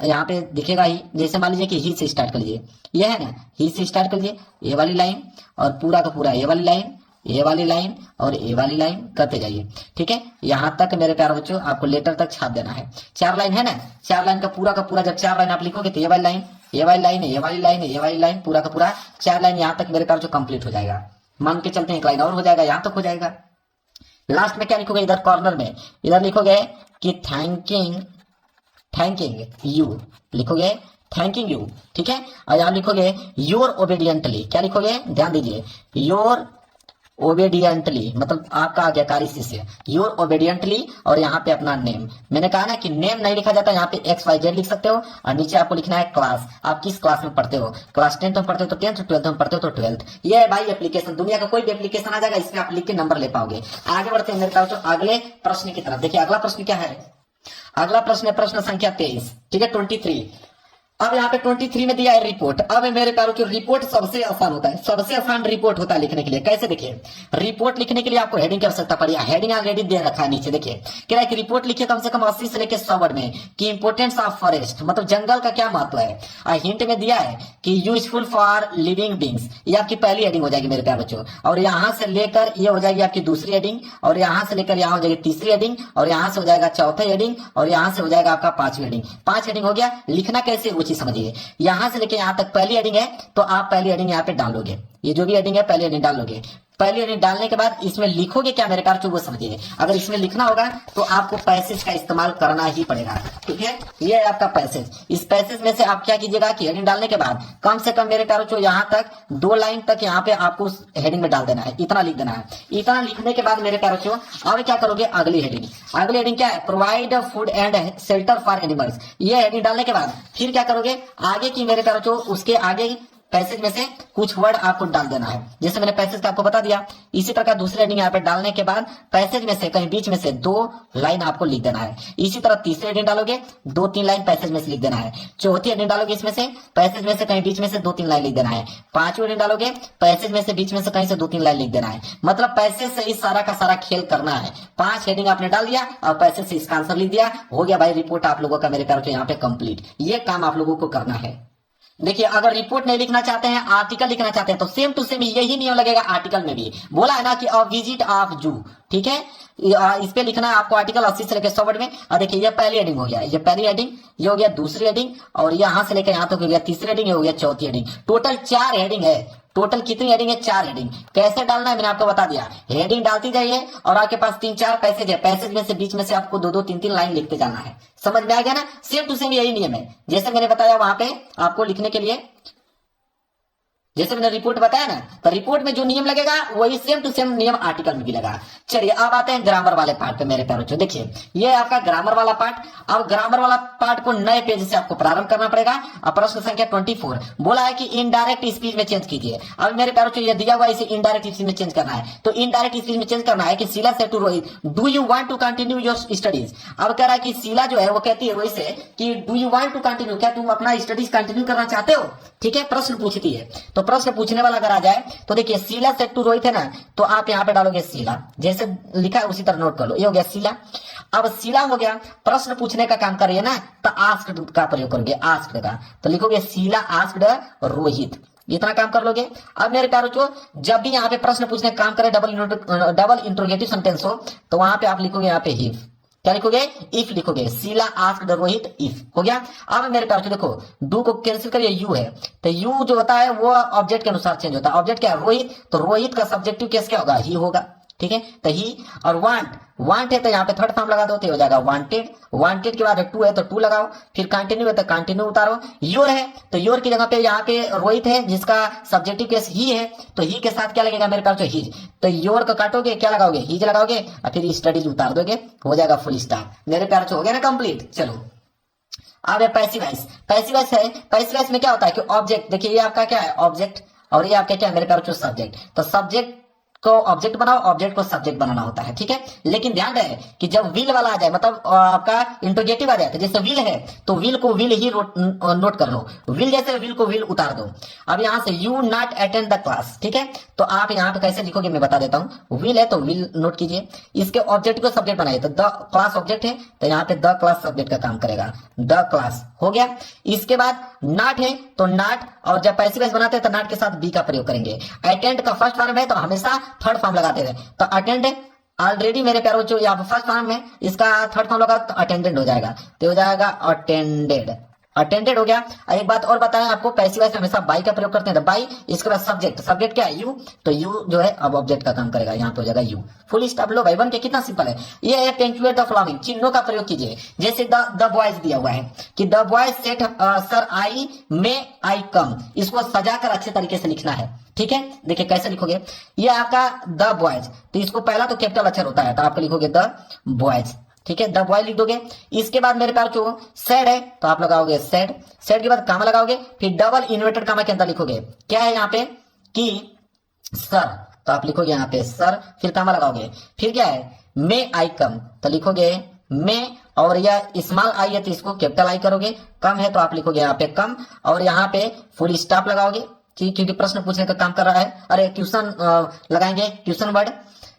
यहाँ पे दिखेगा ही, जैसे मान लीजिए कि ही से स्टार्ट कर लीजिए, ये है ना, ही से स्टार्ट कर लीजिए, ये वाली लाइन और पूरा का पूरा ये वाली लाइन, ये वाली लाइन और ये वाली लाइन करते जाइए, ठीक है। यहां तक मेरे प्यारे बच्चों आपको लेटर तक छाप देना है। 4 लाइन है ना, 4 लाइन का पूरा जब 4 लाइन आप लिखोगे तो ये वाली लाइन, ये वाली लाइन, ये वाली लाइन, ये वाली लाइन, पूरा का पूरा 4 लाइन यहाँ तक मेरे प्यारे बच्चों कंप्लीट हो जाएगा। मान के चलते हैं 1 लाइन और हो जाएगा, यहाँ तक हो जाएगा। लास्ट में क्या लिखोगे, इधर कॉर्नर में इधर लिखोगे कि थैंकिंग यू, लिखोगे थैंकिंग यू, ठीक है। और यहां लिखोगे योर ओबीडियंटली, क्या लिखोगे ध्यान दीजिए, योर ओबीडियंटली मतलब आपका आज्ञाकारी शिष्य, योर ओबीडियंटली, और यहाँ पे अपना नेम। मैंने कहा ना कि नेम नहीं लिखा जाता, यहाँ पे XYZ लिख सकते हो, और नीचे आपको लिखना है क्लास, आप किस क्लास में पढ़ते हो, क्लास 10th में पढ़ते हो तो 10th, 12th में पढ़ते हो तो 12th। ये है भाई एप्लीकेशन, दुनिया का कोई भी एप्लीकेशन आ जाएगा, इसमें आप लिख के नंबर ले पाओगे। आगे बढ़ते हैं मेरे पास अगले प्रश्न की तरफ। देखिए अगला प्रश्न क्या है, अगला प्रश्न है प्रश्न संख्या 23, ठीक है, 23। अब यहाँ पे 23 में दिया है रिपोर्ट। अब मेरे प्यारों की रिपोर्ट सबसे आसान होता है, सबसे आसान रिपोर्ट होता है लिखने के लिए। कैसे, देखिए रिपोर्ट लिखने के लिए आपको हेडिंग की आवश्यकता पड़ी, हेडिंग ऑलरेडी दे रखा है नीचे। देखिए कह रहा है कि रिपोर्ट लिखिए कम से कम 80 से लेकर 100 वर्ड में कि इंपोर्टेंस ऑफ फॉरेस्ट मतलब जंगल का क्या महत्व है। हिंट में दिया है कि यूजफुल फॉर लिविंग बींग्स, ये आपकी पहली हेडिंग हो जाएगी मेरे प्यारे बच्चों, और यहाँ से लेकर ये हो जाएगी आपकी दूसरी हेडिंग, और यहाँ से लेकर यहाँ हो जाएगी तीसरी हेडिंग, और यहाँ से हो जाएगा चौथा हेडिंग, और यहाँ से हो जाएगा आपका 5वीं हेडिंग। 5 हेडिंग हो गया। लिखना कैसे वो चीज समझिए, यहां से लेके यहां तक पहली हेडिंग है तो आप पहली हेडिंग यहाँ पे डालोगे, ये जो भी हेडिंग है पहली हेडिंग डालोगे। पहली हेडिंग डालने के बाद इसमें लिखोगे क्या मेरे प्यारे, वो समझिए। अगर इसमें लिखना होगा तो आपको पैसेज का इस्तेमाल करना ही पड़ेगा, ठीक है। ये है आपका पैसेज। इस पैसेज में से आप क्या कीजिएगा कि हेडिंग डालने के बाद कम से कम मेरे प्यारे यहाँ तक 2 लाइन तक यहाँ पे आपको उस हेडिंग में डाल देना है, इतना लिख देना है। इतना लिखने के बाद मेरे प्यारे अब क्या करोगे, अगली हेडिंग। अगली हेडिंग क्या है, provide food and shelter for animals. ये हेडिंग डालने के बाद फिर क्या करोगे, आगे की मेरे प्यारे उसके आगे पैसेज में से कुछ वर्ड आपको डाल देना है। जैसे मैंने पैसेज का आपको बता दिया, इसी प्रकार दूसरी हेडिंग यहाँ पे डालने के बाद पैसेज में से कहीं बीच में से 2 लाइन आपको लिख देना है। इसी तरह तीसरी हेडिंग डालोगे 2-3 लाइन पैसेज में से लिख देना है। चौथी हेडिंग डालोगे इसमें से पैसेज में से कहीं बीच में से 2-3 लाइन लिख देना है। पांचवी हेडिंग डालोगे पैसेज में से बीच में से कहीं से 2-3 लाइन लिख देना है। मतलब पैसेज से इस सारा का सारा खेल करना है। 5 हेडिंग आपने डाल दिया और पैसेज से इसका आंसर लिख दिया, हो गया भाई रिपोर्ट आप लोगों का मेरे प्यारों यहाँ पे कंप्लीट। ये काम आप लोगों को करना है। देखिए अगर रिपोर्ट नहीं लिखना चाहते हैं, आर्टिकल लिखना चाहते हैं, तो सेम टू सेम यही नियम लगेगा आर्टिकल में भी। बोला है ना कि अ विजिट ऑफ जू, ठीक है, इस पे लिखना है आपको आर्टिकल 80 से लेकर 100 वर्ड में। और देखिए ये पहली हेडिंग हो गया, ये पहली हेडिंग, ये हो गया दूसरी हेडिंग, और यहाँ से लेकर यहाँ तक हो गया तीसरी हेडिंग, ये हो गया चौथी हेडिंग। टोटल 4 हेडिंग है। टोटल कितनी हेडिंग है? 4 हेडिंग। कैसे डालना है मैंने आपको बता दिया। हेडिंग डालती जाइए और आपके पास 3-4 पैसेज है, पैसेज में से बीच में से आपको 2-2, 3-3 लाइन लिखते जाना है। समझ में आ गया ना? सेम टू सेम यही नियम है जैसे मैंने बताया वहां पे आपको लिखने के लिए। जैसे मैंने रिपोर्ट बताया ना, तो रिपोर्ट में जो नियम लगेगा वही सेम टू सेम नियम आर्टिकल में भी लगा। चलिए अब आते हैं ग्रामर वाले पार्ट पे मेरे प्यारे बच्चों। देखिए ये आपका ग्रामर वाला पार्ट। अब ग्रामर वाला पार्ट को नए पेज से आपको प्रारंभ करना पड़ेगा। अब प्रश्न संख्या 24 बोला है कि इनडायरेक्ट स्पीच में चेंज कीजिए। अब मेरे प्यारे बच्चों ये दिया हुआ इसे इनडायरेक्ट स्पीच में चेंज करना है। तो इनडायरेक्ट स्पीच में चेंज करना है कि शीला से to Rohit, do you want to continue your studies. अब कह रहा है कि शीला जो है वो कहती है रोहित से कि do you want to continue, क्या तुम अपना स्टडीज कंटिन्यू करना चाहते हो। ठीक है, प्रश्न पूछती है। तो प्रश्न पूछने वाला अगर आ जाए तो देखिए शीला सेड टू रोहित है ना, तो आप यहाँ पे डालोगे शीला, जैसे लिखा है उसी तरह नोट कर लो। ये हो गया शीला। अब शीला हो गया, प्रश्न पूछने का काम करिए ना, तो आस्क्ड का प्रयोग करोगे, आस्क्ड का, तो लिखोगे शीला आस्क्ड रोहित, इतना काम कर लोगे। अब मेरे प्यारों को जब भी यहाँ पे प्रश्न पूछने का काम करे, डबल इंट्रोगेटिव सेंटेंस हो, तो वहां पे आप लिखोगे यहाँ पे हिफ। क्या लिखोगे? इफ लिखोगे। शीला आस्क्ड रोहित इफ, हो गया। अब मेरे प्यार देखो डू को कैंसिल करिए, यू है, तो यू जो होता है वो ऑब्जेक्ट के अनुसार चेंज होता है। ऑब्जेक्ट क्या है? रोहित, तो रोहित का सब्जेक्टिव केस क्या होगा? ही होगा। ठीक है, तो ही। और वांट है तो यहाँ पे थर्ड फॉर्म लगा दो, तो हो जाएगा वांटेड। वांटेड के बाद टू है तो टू लगाओ, फिर कंटिन्यू है तो कंटिन्यू उतारो। योर है तो योर की जगह पे यहाँ पे रोहित है जिसका सब्जेक्टिव केस ही है, तो ही के साथ क्या लगेगा मेरे पास? हिज। तो योर को काटोगे, क्या लगाओगे? हिज लगाओगे, और फिर स्टडीज उतार दोगे, हो जाएगा फुल स्टॉप। मेरे प्यार हो गया ना कंप्लीट। चलो अब पैसिव वॉइस। पैसिव वॉइस है, पैसिव वॉइस में क्या होता है कि ऑब्जेक्ट, देखिए ये आपका क्या है? ऑब्जेक्ट, और ये आपका क्या है मेरे प्यार? सब्जेक्ट। तो सब्जेक्ट को ऑब्जेक्ट बनाओ, ऑब्जेक्ट को सब्जेक्ट बनाना होता है। ठीक है, लेकिन ध्यान रहे कि जब विल वाला आ जाए, मतलब आपका इंट्रोगेटिव आ जाए, तो जैसे विल है तो विल को विल ही नोट कर लो, विल जैसे विल को विल उतार दो। अब यहां से you not attend the class, ठीक है, तो आप यहाँ पे कैसे लिखोगे मैं बता देता हूँ। विल है तो विल नोट कीजिए, इसके ऑब्जेक्ट को सब्जेक्ट बनाइए, तो द क्लास ऑब्जेक्ट है तो यहाँ पे द क्लास सब्जेक्ट का काम करेगा, द क्लास, हो गया। इसके बाद नॉट है तो नॉट, और जब पैसिव वॉइस बनाते हैं तो नॉट के साथ बी का प्रयोग करेंगे। अटेंड का फर्स्ट फॉर्म है तो हमेशा थर्ड फॉर्म लगाते थे, तो अटेंड है ऑलरेडी मेरे प्यारों जो यहाँ फर्स्ट फॉर्म में, इसका थर्ड फॉर्म लगा तो अटेंडेड हो जाएगा, तो हो जाएगा अटेंडेड। अटेंडेड हो गया। एक बात और बताएं आपको, पैसिव वॉइस में हमेशा बाई का प्रयोग करते हैं, तो बाई। इसके बाद सब्जेक्ट, सब्जेक्ट क्या है? यू, तो यू जो है अब ऑब्जेक्ट का काम करेगा, यहाँ पे हो जाएगा यू। Full stop. लो भाई बन के, कितना सिंपल है ये है। पंक्चुएट द फॉलोइंग, चिन्हों का प्रयोग कीजिए। जैसे द बॉयज दिया हुआ है कि the boys said sir I may I come, इसको सजाकर अच्छे तरीके से लिखना है। ठीक है, देखिए कैसे लिखोगे, ये आपका द बॉयज, तो इसको पहला तो कैपिटल अक्षर होता है, तो आप लिखोगे द बॉयज। ठीक है, द बॉय लिख दोगे। इसके बाद मेरे प्यार जो सेड है तो आप लगाओगे सेड, सेड के बाद कामा लगाओगे, फिर डबल इन्वर्टेड कामा के अंदर लिखोगे क्या है यहाँ पे कि सर, तो आप लिखोगे यहाँ पे सर, फिर कामा लगाओगे, फिर क्या है मे आई कम, तो लिखोगे मे, और यह स्मॉल आई है तो इसको कैपिटल आई करोगे, कम है तो आप लिखोगे यहाँ पे कम, और यहाँ पे फुल स्टॉप लगाओगे क्योंकि प्रश्न पूछने का काम कर रहा है। अरे ट्यूशन लगाएंगे, ट्यूशन वर्ड।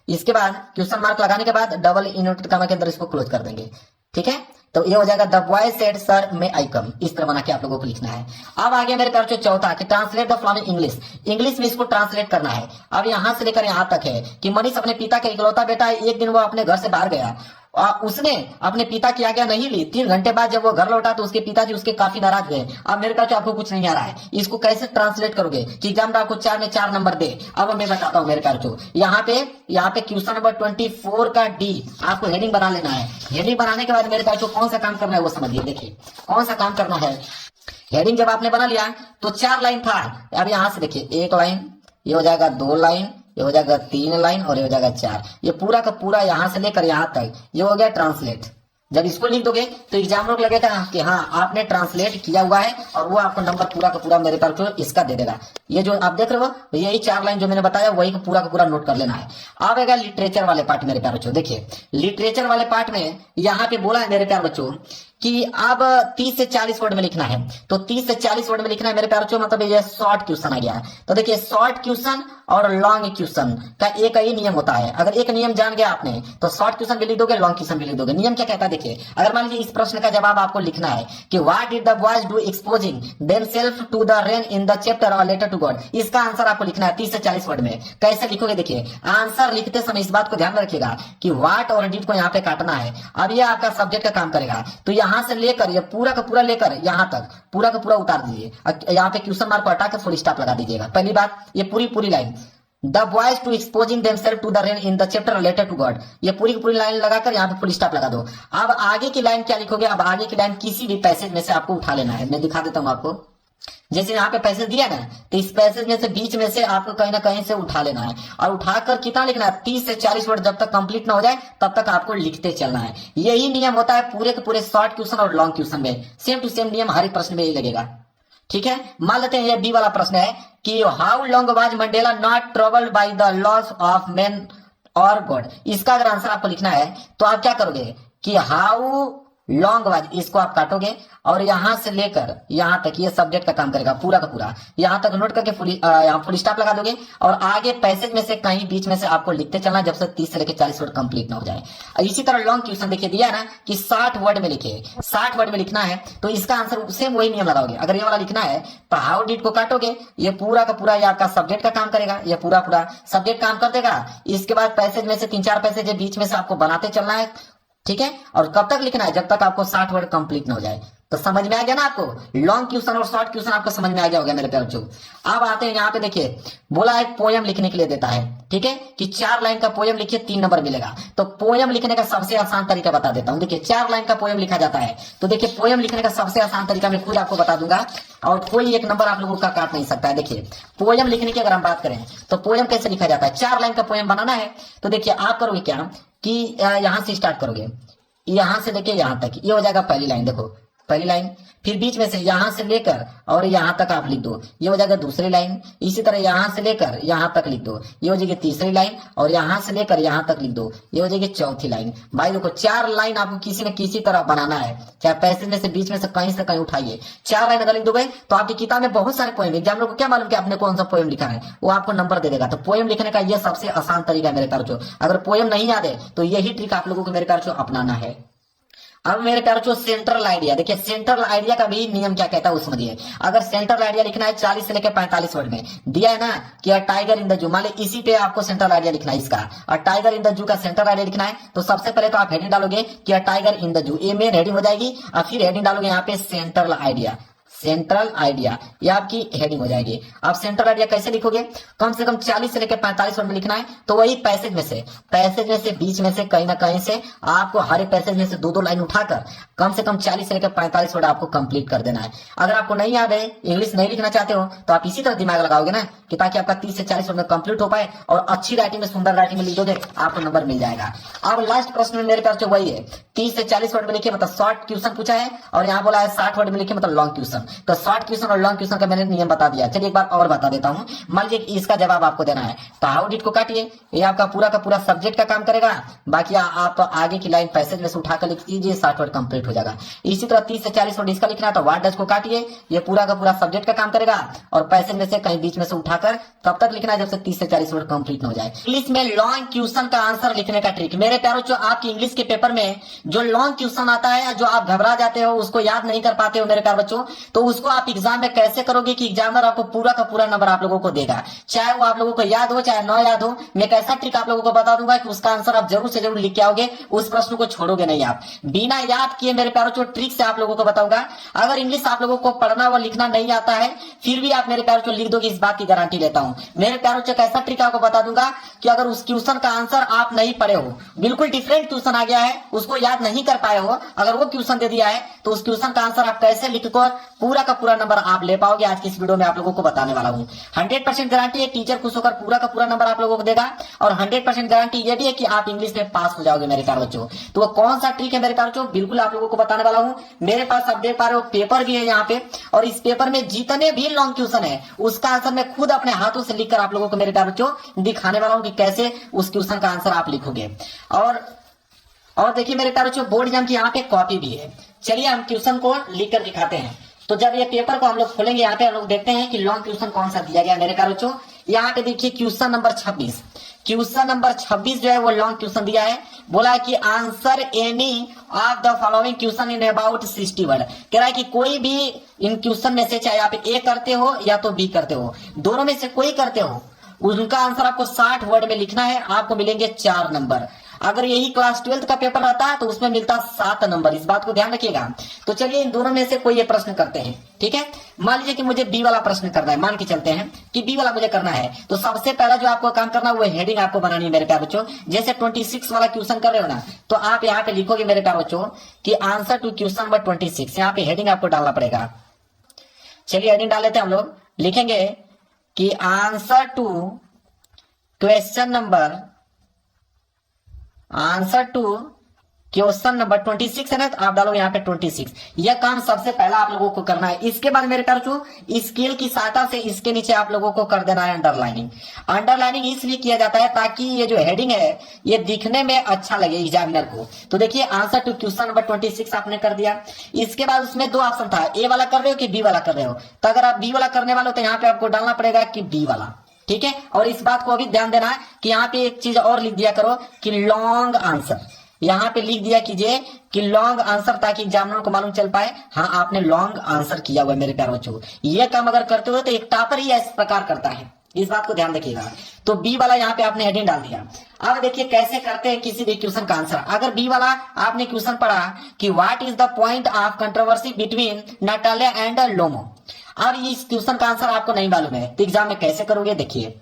इसके बाद क्वेश्चन मार्क लगाने के बाद डबल इन्वर्टेड कामा के अंदर इसको क्लोज कर देंगे। ठीक है, तो ये हो जाएगा the boy said sir may I कम, इस तरह बना के आप लोगों को लिखना है। अब आगे मेरे प्यार चौथा कि translate the following English, English में इसको ट्रांसलेट करना है। अब यहां से लेकर यहां तक है कि मनीष अपने पिता का इकलौता बेटा है। एक दिन वो अपने घर से बाहर गया और उसने अपने पिता की आज्ञा नहीं ली। 3 घंटे बाद जब वो घर लौटा तो उसके पिताजी उसके काफी नाराज हुए। अब मेरे पास आपको कुछ नहीं आ रहा है, इसको कैसे ट्रांसलेट करोगे कि एग्जाम आपको 4 में 4 नंबर दे। अब मैं बताता हूँ मेरे प्यार यहाँ पे क्वेश्चन नंबर 24 का डी आपको हेडिंग बना लेना है। हेडिंग बनाने के बाद मेरे पास कौन सा काम करना है वो समझिए। देखिए कौन सा काम करना है। हेडिंग जब आपने बना लिया तो 4 लाइन था, अब यहाँ से देखिए 1 लाइन, ये हो जाएगा 2 लाइन, ये हो जाएगा 3 लाइन, और ये हो जाएगा 4। ये पूरा का पूरा यहां से लेकर यहां तक ये हो गया ट्रांसलेट। जब इसको लिख दोगे तो एग्जामिनर को लगेगा कि हाँ आपने ट्रांसलेट किया हुआ है, और वो आपको नंबर पूरा का पूरा मेरे पास इसका दे देगा। ये जो आप देख रहे हो यही 4 लाइन जो मैंने बताया वही का पूरा नोट कर लेना है। अब आएगा लिटरेचर वाले पार्ट मेरे प्यारे बच्चों। देखिए लिटरेचर वाले पार्ट में यहाँ पे बोला है मेरे प्यारे बच्चों कि अब 30 से 40 वर्ड में लिखना है। तो 30 से 40 वर्ड में लिखना है मेरे प्यारे बच्चों, मतलब ये शॉर्ट क्वेश्चन आ गया है। तो देखिए शॉर्ट क्वेश्चन और लॉन्ग क्वेश्चन का एक ही नियम होता है। अगर एक नियम जान गया आपने तो शॉर्ट क्वेश्चन भी लिख दोगे, लॉन्ग क्वेश्चन भी लिख दोगे। नियम क्या कहता है देखिए, अगर मान लीजिए इस प्रश्न का जवाब आपको लिखना है कि what did the boys do exposing themselves to the rain in the chapter और लेटर टू गॉड, इसका आंसर आपको लिखना है 30 से 40 वर्ड में। कैसे लिखोगे देखिए, आंसर लिखते समय इस बात को ध्यान में रखिएगा कि व्हाट और डिड को यहाँ पे काटना है। अब ये आपका सब्जेक्ट का काम करेगा, तो यहाँ से लेकर ये पूरा का पूरा लेकर यहाँ तक पूरा का पूरा उतार दीजिए। यहाँ पे क्वेश्चन मार्क को हटा कर फुल स्टॉप लगा दीजिएगा। पहली बात ये पूरी line the boys to exposing themselves to the rain in the chapter letter to God, ये पूरी की पूरी लाइन लगाकर यहाँ पे फुल स्टॉप लगा दो। अब आगे की लाइन क्या लिखोगे, अब आगे की लाइन किसी भी पैसेज में से आपको उठा लेना है। मैं दिखा देता हूँ आपको, जैसे यहाँ पे पैसेज दिया ना, तो इस पैसेज में से बीच में से आपको कहीं ना कहीं से उठा लेना है, और उठाकर कितना लिखना है 30 से 40 वर्ड जब तक कंप्लीट ना हो जाए तब तक आपको लिखते चलना है। यही नियम होता है पूरे के पूरे शॉर्ट क्वेश्चन और लॉन्ग क्वेश्चन में, सेम टू सेम नियम हर एक प्रश्न में यही लगेगा। ठीक है, मान लेते हैं ये बी वाला प्रश्न है कि how long was Mandela not troubled by the loss of man और गॉड। इसका अगर आंसर आपको लिखना है तो आप क्या करोगे कि हाउ लॉन्ग वाज, इसको आप काटोगे और यहां से लेकर यहां तक ये सब्जेक्ट का काम करेगा पूरा का पूरा, यहां तक नोट करके यहाँ फुल स्टॉप लगा दोगे, और आगे पैसेज में से कहीं बीच में से आपको लिखते चलना जब से 30 से लेकर 40 वर्ड कंप्लीट ना हो जाए। इसी तरह लॉन्ग क्वेश्चन देखिए दिया ना कि 60 वर्ड में लिखे, 60 वर्ड में लिखना है, तो इसका आंसर सेम वही नियम लगाओगे। अगर ये वाला लिखना है तो हाउ डिड को काटोगे, ये पूरा का पूरा ये आपका सब्जेक्ट का काम करेगा, ये पूरा सब्जेक्ट काम कर देगा। इसके बाद पैसेज में से 3-4 पैसेज बीच में से आपको बनाते चलना है। ठीक है, और कब तक लिखना है, जब तक आपको 60 वर्ड कंप्लीट ना हो जाए। तो समझ में आ गया ना आपको, लॉन्ग क्वेश्चन और शॉर्ट क्वेश्चन आपको समझ में आ गया होगा मेरे प्यारे बच्चों। अब आते हैं यहाँ पे देखिए, बोला है पोयम लिखने के लिए देता है, ठीक है, कि 4 लाइन का पोयम लिखिए 3 नंबर मिलेगा। तो पोयम लिखने का सबसे आसान तरीका बता देता हूँ। देखिए 4 लाइन का पोयम लिखा जाता है, तो देखिए पोयम लिखने का सबसे आसान तरीका मैं खुद आपको बता दूंगा, और कोई एक नंबर आप लोगों का काट नहीं सकता है। देखिए पोयम लिखने की अगर हम बात करें तो पोयम कैसे लिखा जाता है, 4 लाइन का पोयम बनाना है। तो देखिए आप करोगे क्या कि यहां से स्टार्ट करोगे, यहां से देखिए यहां तक, ये हो जाएगा पहली लाइन। देखो पहली लाइन, फिर बीच में से यहां से लेकर और यहां तक आप लिख दो, ये हो जाएगा दूसरी लाइन। इसी तरह यहां से लेकर यहां तक लिख दो, ये हो जाएगी तीसरी लाइन, और यहां से लेकर यहां तक लिख दो, ये हो जाएगी चौथी लाइन। भाई देखो 4 लाइन आपको किसी न किसी तरह बनाना है, चाहे पैसेज में से बीच में से कहीं उठाइए। 4 लाइन अगर लिख दोगे तो आपकी किताब में बहुत सारे पोएम, एग्जामिनर को क्या मालूम कि आपने कौन सा पोएम लिखा है, वो आपको नंबर दे देगा। तो पोएम लिखने का यह सबसे आसान तरीका है मेरे प्यारे बच्चों। अगर पोएम नहीं याद है तो यही ट्रिक आप लोगों को मेरे प्यारे बच्चों अपनाना है। अब मेरे प्यारे बच्चों सेंट्रल आइडिया, देखिए सेंट्रल आइडिया का भी नियम क्या कहता है उसमें दिए। अगर सेंट्रल आइडिया लिखना है 40 से लेकर 45 वर्ड में, दिया है ना कि टाइगर इन द जू, मान ली इसी पे आपको सेंट्रल आइडिया लिखना है इसका, और टाइगर इन द जू का सेंट्रल आइडिया लिखना है। तो सबसे पहले तो आप हेडिंग डालोगे कि टाइगर इन द जू, ये मेन हेडिंग हो जाएगी, और फिर हेडिंग डालोगे यहाँ पे सेंट्रल आइडिया, सेंट्रल आइडिया, ये आपकी हेडिंग हो जाएगी। आप सेंट्रल आइडिया कैसे लिखोगे, कम से कम 40 से लेकर 45 वर्ड में लिखना है। तो वही पैसेज में से बीच में से कहीं ना कहीं से आपको हर एक पैसेज में से 2-2 लाइन उठाकर कम से कम 40 से लेकर 45 वर्ड आपको कंप्लीट कर देना है। अगर आपको नहीं याद है, इंग्लिश नहीं लिखना चाहते हो, तो आप इसी तरह दिमाग लगाओगे ना कि ताकि आपका 30 से 40 वर्ड में कंप्लीट हो पाए, और अच्छी राइटिंग में, सुंदर राइटिंग में लिख दोगे आपको नंबर मिल जाएगा। अब लास्ट प्रश्न में मेरे पास वही है, 30 से 40 वर्ड में लिखिए, मतलब शॉर्ट क्वेश्चन पूछा है, और यहाँ बोला है 60 वर्ड में लिखिए, मतलब लॉन्ग क्वेश्चन। तो शॉर्ट क्वेश्चन और लॉन्ग क्वेश्चन का मैंने नियम बता दिया। चलिए एक बार और बता देता हूं। मान लीजिए इसका जवाब आपको देना है, तो हाउ डिड को काटिए, ये आपका पूरा का पूरा सब्जेक्ट का काम करेगा। बाकी आप तो आगे की लाइन पैसेज में से उठाकर लिख दीजिए, 60 वर्ड कंप्लीट हो जाएगा। इसी तरह 30 से 40 वर्ड इसका लिखना है, तो व्हाट डज को काटिए, ये पूरा का पूरा सब्जेक्ट का काम करेगा, और पैसेज में से कहीं बीच में से उठाकर तब तक लिखना है जब से 30 से 40 वर्ड कंप्लीट हो जाए। इंग्लिश में लॉन्ग क्वेश्चन का आंसर लिखने का ट्रिक, मेरे प्यारों, जो आपकी इंग्लिश के पेपर में जो लॉन्ग क्वेश्चन आता है, जो आप घबरा जाते हो, उसको याद नहीं कर पाते हो मेरे प्यारे बच्चों, तो उसको आप एग्जाम में कैसे करोगे कि एग्जामिनर आपको पूरा का पूरा नंबर आप लोगों को देगा, चाहे वो आप लोगों को याद हो चाहे ना याद हो। मैं एक ऐसा ट्रिक आप लोगों को बता दूंगा कि उसका आंसर आप जरूर से जरूर लिख के आओगे, उस प्रश्न को छोड़ोगे नहीं आप, बिना याद किए मेरे प्यारों जो ट्रिक से आप लोगों को बताऊंगा। अगर इंग्लिश आप लोगों को पढ़ना व लिखना नहीं आता है, फिर भी आप मेरे प्यारों जो लिख दोगे, इस बात की गारंटी लेता हूं। मेरे प्यारों जो ऐसा ट्रिक आपको बता दूंगा कि अगर उस क्वेश्चन का आंसर आप नहीं पढ़े हो, बिल्कुल डिफरेंट क्वेश्चन आ गया है, उसको याद नहीं कर पाए हो, अगर वो क्वेश्चन दे दिया है, तो उस क्वेश्चन का आंसर आप कैसे लिखकर पूरा का पूरा नंबर आप ले पाओगे। आज की इस वीडियो में आप लोगों को बताने वाला हूँ। 100% गारंटी है टीचर खुश होकर पूरा का पूरा नंबर आप लोगों को देगा, और 100% गारंटी ये भी है कि आप इंग्लिश में पास हो जाओगे मेरे प्यारे बच्चों। तो वो कौन सा ट्रिक है मेरे प्यारे बच्चों, बिल्कुल आप लोगों को बताने वाला हूँ। मेरे पास आप देख पा रहे हो पेपर भी है यहाँ पे, और इस पेपर में जितने भी लॉन्ग क्वेश्चन है उसका आंसर मैं खुद अपने हाथों से लिखकर आप लोगों को मेरे प्यारे बच्चों दिखाने वाला हूँ कि कैसे उस क्वेश्चन का आंसर आप लिखोगे। और देखिए मेरे प्यारे बच्चों, बोर्ड एग्जाम की यहाँ पे कॉपी भी है। चलिए हम क्वेश्चन को लिखकर दिखाते हैं। तो जब ये पेपर को हम लोग खोलेंगे, यहाँ पे हम लोग देखते हैं कि लॉन्ग क्वेश्चन कौन सा दिया गया मेरे प्यारे बच्चों। यहाँ पे देखिए क्वेश्चन नंबर 26, क्वेश्चन नंबर 26 जो है वो लॉन्ग क्वेश्चन दिया है। बोला है कि answer any of the following question in about 60 word. कह रहा है कि कोई भी इन क्वेश्चन में से, चाहे आप ए करते हो या तो बी करते हो, दोनों में से कोई करते हो, उनका आंसर आपको 60 वर्ड में लिखना है। आपको मिलेंगे 4 नंबर। अगर यही क्लास 12 का पेपर रहता तो उसमें मिलता 7 नंबर। इस बात को ध्यान रखिएगा। तो चलिए इन दोनों में से कोई ये प्रश्न करते हैं, ठीक है। मान लीजिए कि मुझे बी वाला प्रश्न करना है, मान के चलते हैं कि बी वाला मुझे करना है। तो सबसे पहला जो आपको काम करना है वो हेडिंग आपको बनानी है मेरे प्यारे बच्चों। जैसे 26 वाला क्वेश्चन कर रहे हो ना, तो आप यहाँ पे लिखोगे मेरे प्यारे बच्चों कि आंसर टू क्वेश्चन नंबर 26। यहाँ पे हेडिंग आपको डालना पड़ेगा। चलिए हेडिंग डाल लेते हैं हम लोग। लिखेंगे कि आंसर टू क्वेश्चन नंबर 26 है ना, तो आप डालो यहाँ पे 26। यह काम सबसे पहला आप लोगों को करना है। इसके बाद मेरे प्यारे बच्चों, स्केल की सहायता से इसके नीचे आप लोगों को कर देना है अंडरलाइनिंग। अंडरलाइनिंग इसलिए किया जाता है ताकि ये जो हेडिंग है ये दिखने में अच्छा लगे एग्जामिनर को। तो देखिए आंसर टू क्वेश्चन नंबर 26 आपने कर दिया। इसके बाद उसमें 2 ऑप्शन था, ए वाला कर रहे हो कि बी वाला कर रहे हो। तो अगर आप बी वाला करने वाले हो तो यहाँ पे आपको डालना पड़ेगा कि बी वाला, ठीक है। और इस बात को अभी ध्यान देना है कि यहाँ पे एक चीज और लिख दिया करो कि लॉन्ग आंसर। यहाँ पे लिख दिया कीजिए कि लॉन्ग आंसर, ताकि एग्जामिनर को मालूम चल पाए हाँ आपने लॉन्ग आंसर किया हुआ है मेरे प्यारे बच्चों। ये काम अगर करते हो तो एक टॉपर ही इस प्रकार करता है, इस बात को ध्यान रखिएगा। तो बी वाला यहाँ पे आपने हेडिंग डाल दिया। अब देखिए कैसे करते हैं किसी भी क्वेश्चन का आंसर। अगर बी वाला आपने क्वेश्चन पढ़ा कि what is the point of controversy between Natalia and Lomov. अब इस क्वेश्चन का आंसर आपको नहीं मालूम है तो एग्जाम में कैसे करोगे, देखिए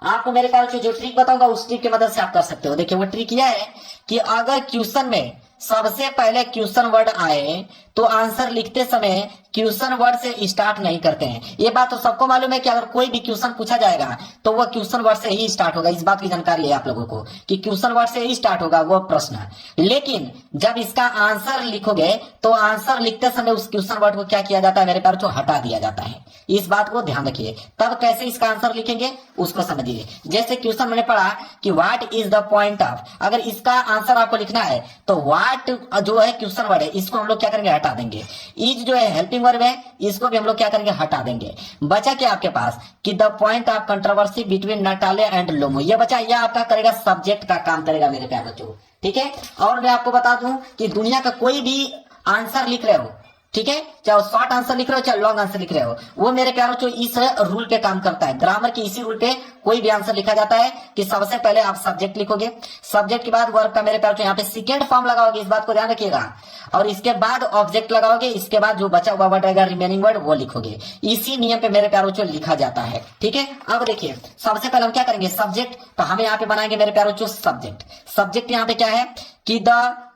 आपको मेरे ख्याल से जो ट्रिक बताऊंगा उस ट्रिक की मदद से आप कर सकते हो। देखिए वो ट्रिक यह है कि अगर क्वेश्चन में सबसे पहले क्वेश्चन वर्ड आए तो आंसर लिखते समय क्वेश्चन वर्ड से स्टार्ट नहीं करते हैं। ये बात तो सबको मालूम है कि अगर कोई भी क्वेश्चन पूछा जाएगा तो वह क्वेश्चन वर्ड से ही स्टार्ट होगा। इस बात की जानकारी है आप लोगों को कि क्वेश्चन वर्ड से ही स्टार्ट होगा वो प्रश्न। लेकिन जब इसका आंसर लिखोगे तो आंसर लिखते समय उस क्वेश्चन वर्ड को क्या किया जाता है मेरे प्यारे बच्चों, हटा दिया जाता है। इस बात को ध्यान रखिए। तब कैसे इसका आंसर लिखेंगे उसको समझिए। जैसे क्वेश्चन मैंने पढ़ा कि what is the point of, अगर इसका आंसर आपको लिखना है तो व्हाट जो है क्वेश्चन वर्ड है इसको हम लोग क्या करेंगे, हटा देंगे। इज जो है हेल्पिंग वर्ब है इसको भी हम लोग क्या करेंगे, हटा देंगे। बचा क्या आपके पास कि the point of controversy between Natalia and Lomov. ये बचा, यह आपका करेगा सब्जेक्ट का काम करेगा मेरे प्यारे बच्चों, ठीक है। और मैं आपको बता दूं कि दुनिया का कोई भी आंसर लिख रहे हो, ठीक है, चाहे शॉर्ट आंसर लिख रहे हो चाहे लॉन्ग आंसर लिख रहे हो, वो मेरे प्यारों जो इस रूल पे काम करता है। ग्रामर की इसी रूल पे कोई भी आंसर लिखा जाता है कि सबसे पहले आप सब्जेक्ट लिखोगे, सब्जेक्ट के बाद वर्ब का मेरे प्यारों यहाँ पे सेकेंड फॉर्म लगाओगे, इस बात को ध्यान रखिएगा। और इसके बाद ऑब्जेक्ट लगाओगे, इसके बाद जो बचा हुआ वर्ड रहेगा रिमेनिंग वर्ड वो लिखोगे। इसी नियम पे मेरे प्यारों लिखा जाता है, ठीक है। अब देखिए सबसे पहले हम क्या करेंगे, सब्जेक्ट। तो हम यहाँ पे बनाएंगे मेरे प्यारों सब्जेक्ट। सब्जेक्ट यहाँ पे क्या है कि द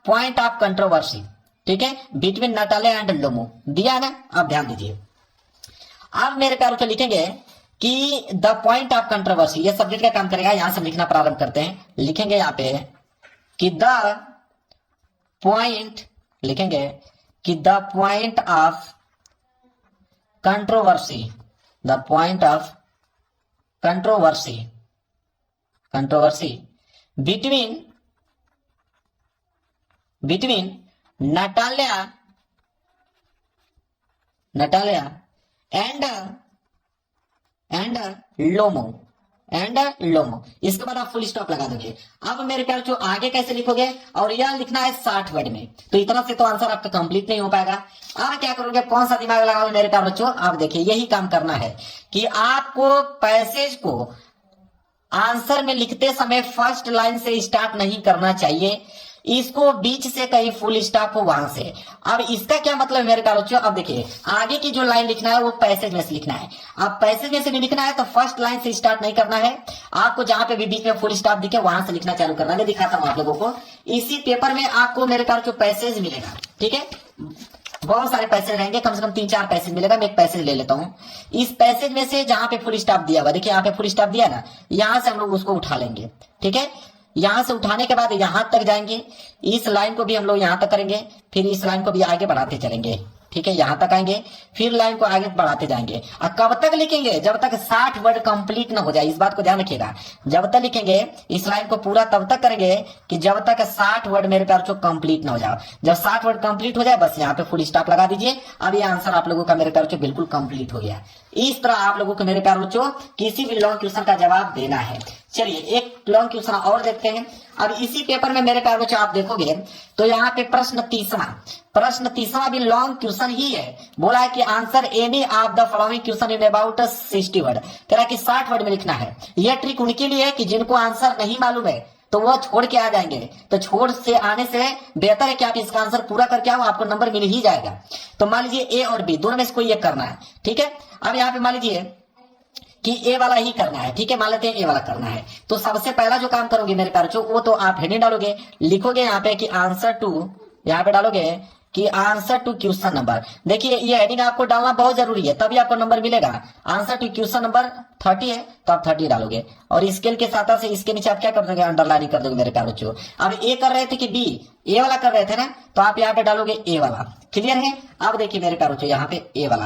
पॉइंट ऑफ कंट्रोवर्सी, ठीक है, बिटवीन नाटालिया एंड लोमो दिया है ना। अब ध्यान दीजिए, अब मेरे प्यारों को लिखेंगे कि द पॉइंट ऑफ कंट्रोवर्सी, ये सब्जेक्ट का काम करेगा। यहां से लिखना प्रारंभ करते हैं। लिखेंगे यहां पे कि द पॉइंट, लिखेंगे कि the point of controversy, the point of controversy, controversy between Natalia and Lomov. इसके बाद आप फुल स्टॉप लगा दोगे। अब मेरे प्यार जो आगे कैसे लिखोगे, और यह लिखना है 60 वर्ड में। तो इतना से तो आंसर आपका कंप्लीट नहीं हो पाएगा। अब क्या करोगे, कौन सा दिमाग लगाओगे मेरे प्यार बच्चों, आप देखिए यही काम करना है कि आपको पैसेज को आंसर में लिखते समय फर्स्ट लाइन से स्टार्ट नहीं करना चाहिए, इसको बीच से कहीं फुल स्टॉप हो वहां से। अब इसका क्या मतलब है मेरे प्यारे बच्चों, अब देखिए आगे की जो लाइन लिखना है वो पैसेज में से लिखना है। अब पैसेज में से भी लिखना है तो फर्स्ट लाइन से स्टार्ट नहीं करना है, आपको जहां पे भी बीच में फुल स्टॉप दिखे वहां से लिखना चालू करना है। मैं दिखाता हूं आप लोगों को। इसी पेपर में आपको मेरे प्यारे बच्चों पैसेज मिलेगा, ठीक है। बहुत सारे पैसेज रहेंगे, कम से कम 3-4 पैसेज मिलेगा। मैं एक पैसेज ले लेता हूँ। इस पैसेज में से जहां पे फुल स्टॉप दिया हुआ, देखिए यहाँ पे फुल स्टॉप दिया ना, यहां से हम लोग उसको उठा लेंगे। ठीक है, यहां से उठाने के बाद यहां तक जाएंगे, इस लाइन को भी हम लोग यहां तक करेंगे, फिर इस लाइन को भी आगे बढ़ाते चलेंगे। ठीक है, यहां तक आएंगे, फिर लाइन को आगे बढ़ाते जाएंगे। और कब तक लिखेंगे? जब तक 60 वर्ड कंप्लीट ना हो जाए। इस बात को ध्यान रखिएगा, जब तक लिखेंगे इस लाइन को पूरा तब तक करेंगे कि जब तक 60 वर्ड मेरे प्यार बच्चों कंप्लीट ना हो जाए। जब 60 वर्ड कंप्लीट हो जाए बस यहाँ पे फुल स्टॉप लगा दीजिए। अब ये आंसर आप लोगों का मेरे प्यार बच्चों बिल्कुल कंप्लीट हो गया। इस तरह आप लोगों को मेरे प्यार बच्चों किसी भी लॉन्ग क्वेश्चन का जवाब देना है। चलिए एक लॉन्ग क्वेश्चन और देखते हैं। अब इसी पेपर में मेरे प्यार बच्चों आप देखोगे तो यहाँ पे प्रश्न तीसरा भी लॉन्ग क्वेश्चन ही है। बोला है कि answer any of the following question in about 60 word. कह रहा है कि 60 वर्ड में लिखना है। यह ट्रिक उनके लिए है कि जिनको आंसर नहीं मालूम है तो वो छोड़ के आ जाएंगे। तो छोड़ से आने से बेहतर है कि आप इसका आंसर पूरा करके आओ, आपको नंबर मिल ही जाएगा। तो मान लीजिए ए और बी दोनों में से कोई एक करना है। ठीक है, अब यहाँ पे मान लीजिए कि ए वाला ही करना है। ठीक है, मान लेते हैं ए वाला करना है। तो सबसे पहला जो काम करोगे मेरे प्यारे बच्चों, वो तो आप हेडिंग डालोगे, लिखोगे यहाँ पे कि आंसर टू, यहाँ पे डालोगे कि आंसर टू क्वेश्चन नंबर। देखिए ये हेडिंग आपको डालना बहुत जरूरी है, तभी आपको नंबर मिलेगा। आंसर टू क्वेश्चन नंबर 30 है तो आप 30 डालोगे, और स्केल के साथ से इसके नीचे आप क्या कर दोगे? अंडरलाइन कर दोगे मेरे प्यारे बच्चों। अब ए कर रहे थे कि बी, ए वाला कर रहे थे ना, तो आप यहाँ पे डालोगे ए वाला। क्लियर है? अब देखिए मेरे प्यारे बच्चों यहाँ पे ए वाला।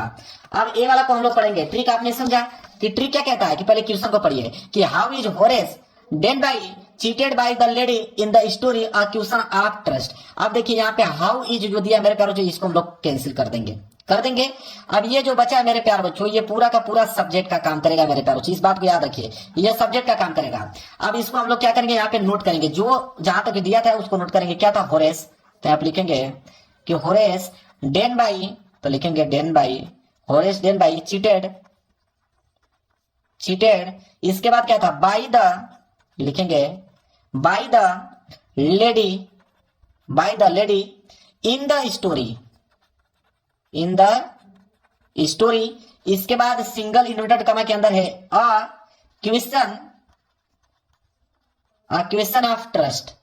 अब ए वाला को हम लोग पढ़ेंगे। ट्रिक आपने समझा कि ट्रिक क्या कहता है कि पहले क्वेश्चन को पढ़िए कि how is Horace Danby cheated by the lady in the story a question of trust. अब देखिए यहाँ पे हाउ इज जो दिया मेरे प्यारे बच्चों, इसको हम लोग कैंसिल कर देंगे। अब ये जो बचा है मेरे प्यारे बच्चों, ये पूरा का पूरा सब्जेक्ट का काम करेगा मेरे प्यारे बच्चों। इस बात को याद रखिए, ये सब्जेक्ट का काम करेगा। अब इसको हम लोग क्या करेंगे? यहाँ पे नोट करेंगे, जो जहां तक दिया था उसको नोट करेंगे। क्या था? होरेस, तो आप लिखेंगे कि होरेस डेन बाई, तो लिखेंगे Danby, Horace Danby cheated. इसके बाद क्या था? बाई द, लिखेंगे by the lady in the story. इसके बाद सिंगल इन्वर्टेड कमा के अंदर है अ क्वेश्चन ऑफ ट्रस्ट।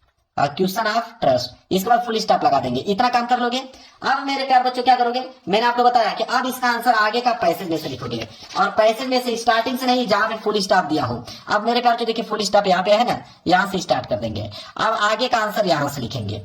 इसके बाद फुल स्टॉप लगा देंगे। इतना काम कर लोगे। अब मेरे प्यारे बच्चों क्या करोगे? मैंने आपको बताया कि अब इसका आंसर आगे का पैसेज में से लिखोगे, और पैसेज में से स्टार्टिंग से नहीं, जहां पे फुल स्टॉप दिया हो। अब मेरे प्यारे बच्चों देखिए फुल स्टॉप यहाँ पे है ना, यहां से स्टार्ट कर देंगे। अब आगे का आंसर यहां से लिखेंगे,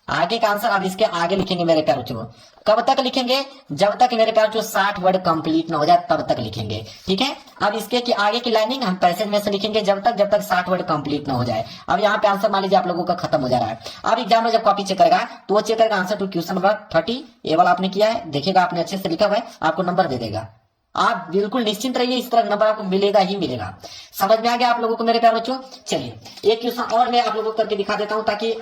आगे का आंसर अब इसके आगे लिखेंगे मेरे प्यारे बच्चों। कब तक लिखेंगे? जब तक मेरे प्यारे बच्चों 60 वर्ड कंप्लीट ना हो जाए तब तक लिखेंगे। ठीक है, अब इसके कि आगे की लाइनिंग हम पैसेज में से लिखेंगे जब तक 60 वर्ड कंप्लीट ना हो जाए। अब यहाँ पे आंसर मान लीजिए आप लोगों का खत्म हो जा रहा है। अब एग्जाम में जब कॉपी चेक करेगा तो वो चेक करेगा आंसर टू क्वेश्चन नंबर 30, ए वाला आपने किया है, देखिएगा आपने अच्छे से लिखा हुआ है, आपको नंबर दे देगा। आप बिल्कुल निश्चिंत रहिए, इस तरह नंबर आपको मिलेगा ही मिलेगा। समझ में आ गया आप लोगों को मेरे प्यारे बच्चों? चलिए एक क्वेश्चन और मैं आप लोगों को करके दिखा देता हूं ताकि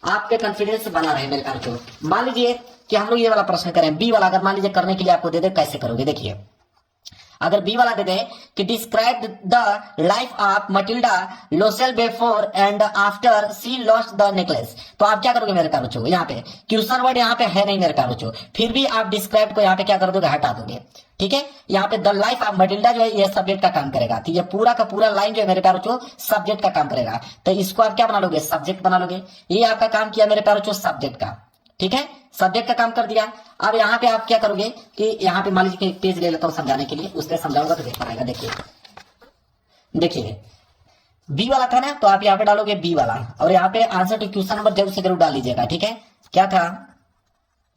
आपके कॉन्फिडेंस बना रहे मेरे प्यारे बच्चों। मान लीजिए कि हम लोग ये वाला प्रश्न करें, बी वाला अगर मान लीजिए करने के लिए आपको दे दे, कैसे करोगे? देखिए अगर बी वाला दे दे कि describe the life of Matilda Loisel before and after she lost the necklace, तो आप क्या करोगे मेरे प्यारे बच्चों? यहाँ पे क्वेश्चन वर्ड यहाँ पे है नहीं मेरे प्यारे बच्चों, फिर भी आप डिस्क्राइब को यहाँ पे क्या कर दोगे? हटा दोगे। ठीक है, यहाँ पे द लाइफ ऑफ मटिल्डा जो है ये सब्जेक्ट का काम करेगा, तो ये पूरा का पूरा लाइन जो है मेरे प्यारे बच्चों सब्जेक्ट का काम करेगा। तो इसको आप क्या बना लोगे? सब्जेक्ट बना लोगे। ये आपका काम किया मेरे प्यारे बच्चों सब्जेक्ट का। ठीक है, सब्जेक्ट का काम कर दिया। अब यहाँ पे आप क्या करोगे कि यहाँ पे मान लीजिए एक पेज ले लेता हूँ समझाने के लिए, उससे समझाऊंगा तो देख पाएगा। देखिए बी वाला था ना, तो आप यहाँ पे डालोगे बी वाला, और यहाँ पे आंसर टू क्वेश्चन नंबर जरूर से जरूर डाल लीजिएगा। ठीक है, क्या था?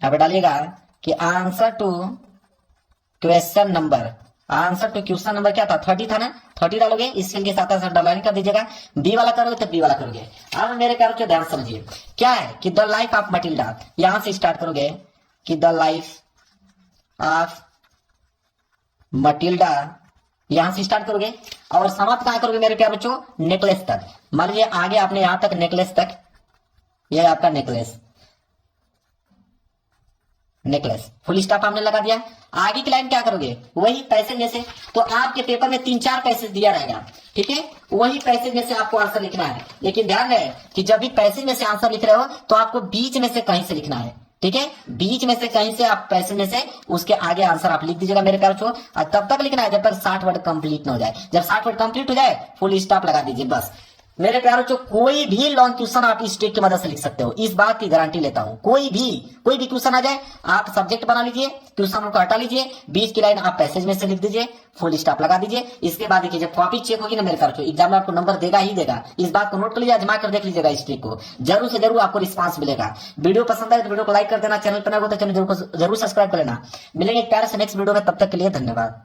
यहाँ पे डालिएगा कि आंसर टू क्वेश्चन नंबर क्या था? 30 था ना, 30 डालोगे, इसके साथ अंडरलाइन कर दीजिएगा। बी वाला करोगे तो बी वाला करोगे। अब मेरे प्यारे बच्चों ध्यान समझिए, क्या है कि द लाइफ ऑफ मटिल्डा, यहां से स्टार्ट करोगे कि द लाइफ ऑफ मटिल्डा, यहां से स्टार्ट करोगे और समाप्त कहां करोगे मेरे प्यारे बच्चों? नेकलेस तक। मान लीजिए आगे आपने यहां तक नेकलेस तक, यह आपका नेकलेस फुल स्टॉप आपने लगा दिया। आगे की लाइन क्या करोगे? वही पैसेज में से, तो आपके पेपर में 3-4 पैसेज दिया रहेगा। ठीक है, वही पैसेज में से आपको आंसर लिखना है, लेकिन ध्यान रहे कि जब भी पैसेज में से आंसर लिख रहे हो तो आपको बीच में से कहीं से लिखना है। ठीक है, बीच में से कहीं से आप पैसेज में से उसके आगे आंसर आप लिख दीजिएगा मेरे प्यारे बच्चों। और तब तक लिखना है जब तक 60 वर्ड कंप्लीट ना हो जाए। जब 60 वर्ड कंप्लीट हो जाए फुल स्टॉप लगा दीजिए बस। मेरे प्यारों जो कोई भी लॉन्ग क्वेश्चन आप इस ट्रिक की मदद से लिख सकते हो, इस बात की गारंटी लेता हूं। कोई भी क्वेश्चन आ जाए, आप सब्जेक्ट बना लीजिए, क्वेश्चन को हटा लीजिए, बीच की लाइन आप पैसेज में से लिख दीजिए, फुल स्टॉप लगा दीजिए। इसके बाद देखिए जब कॉपी चेक होगी ना मेरे प्यारों, एग्जाम में आपको नंबर देगा ही देगा। इस बात को नोट कर लीजिए, आजमा कर देख लीजिएगा इस ट्रिक को, जरूर से जरूर आपको रिस्पांस मिलेगा। वीडियो पसंद आए तो वीडियो को लाइक कर देना, चैनल पर नए हो तो चैनल जरूर सब्सक्राइब कर लेना। मिलेंगे एक प्यारे से नेक्स्ट वीडियो में, तब तक के लिए धन्यवाद।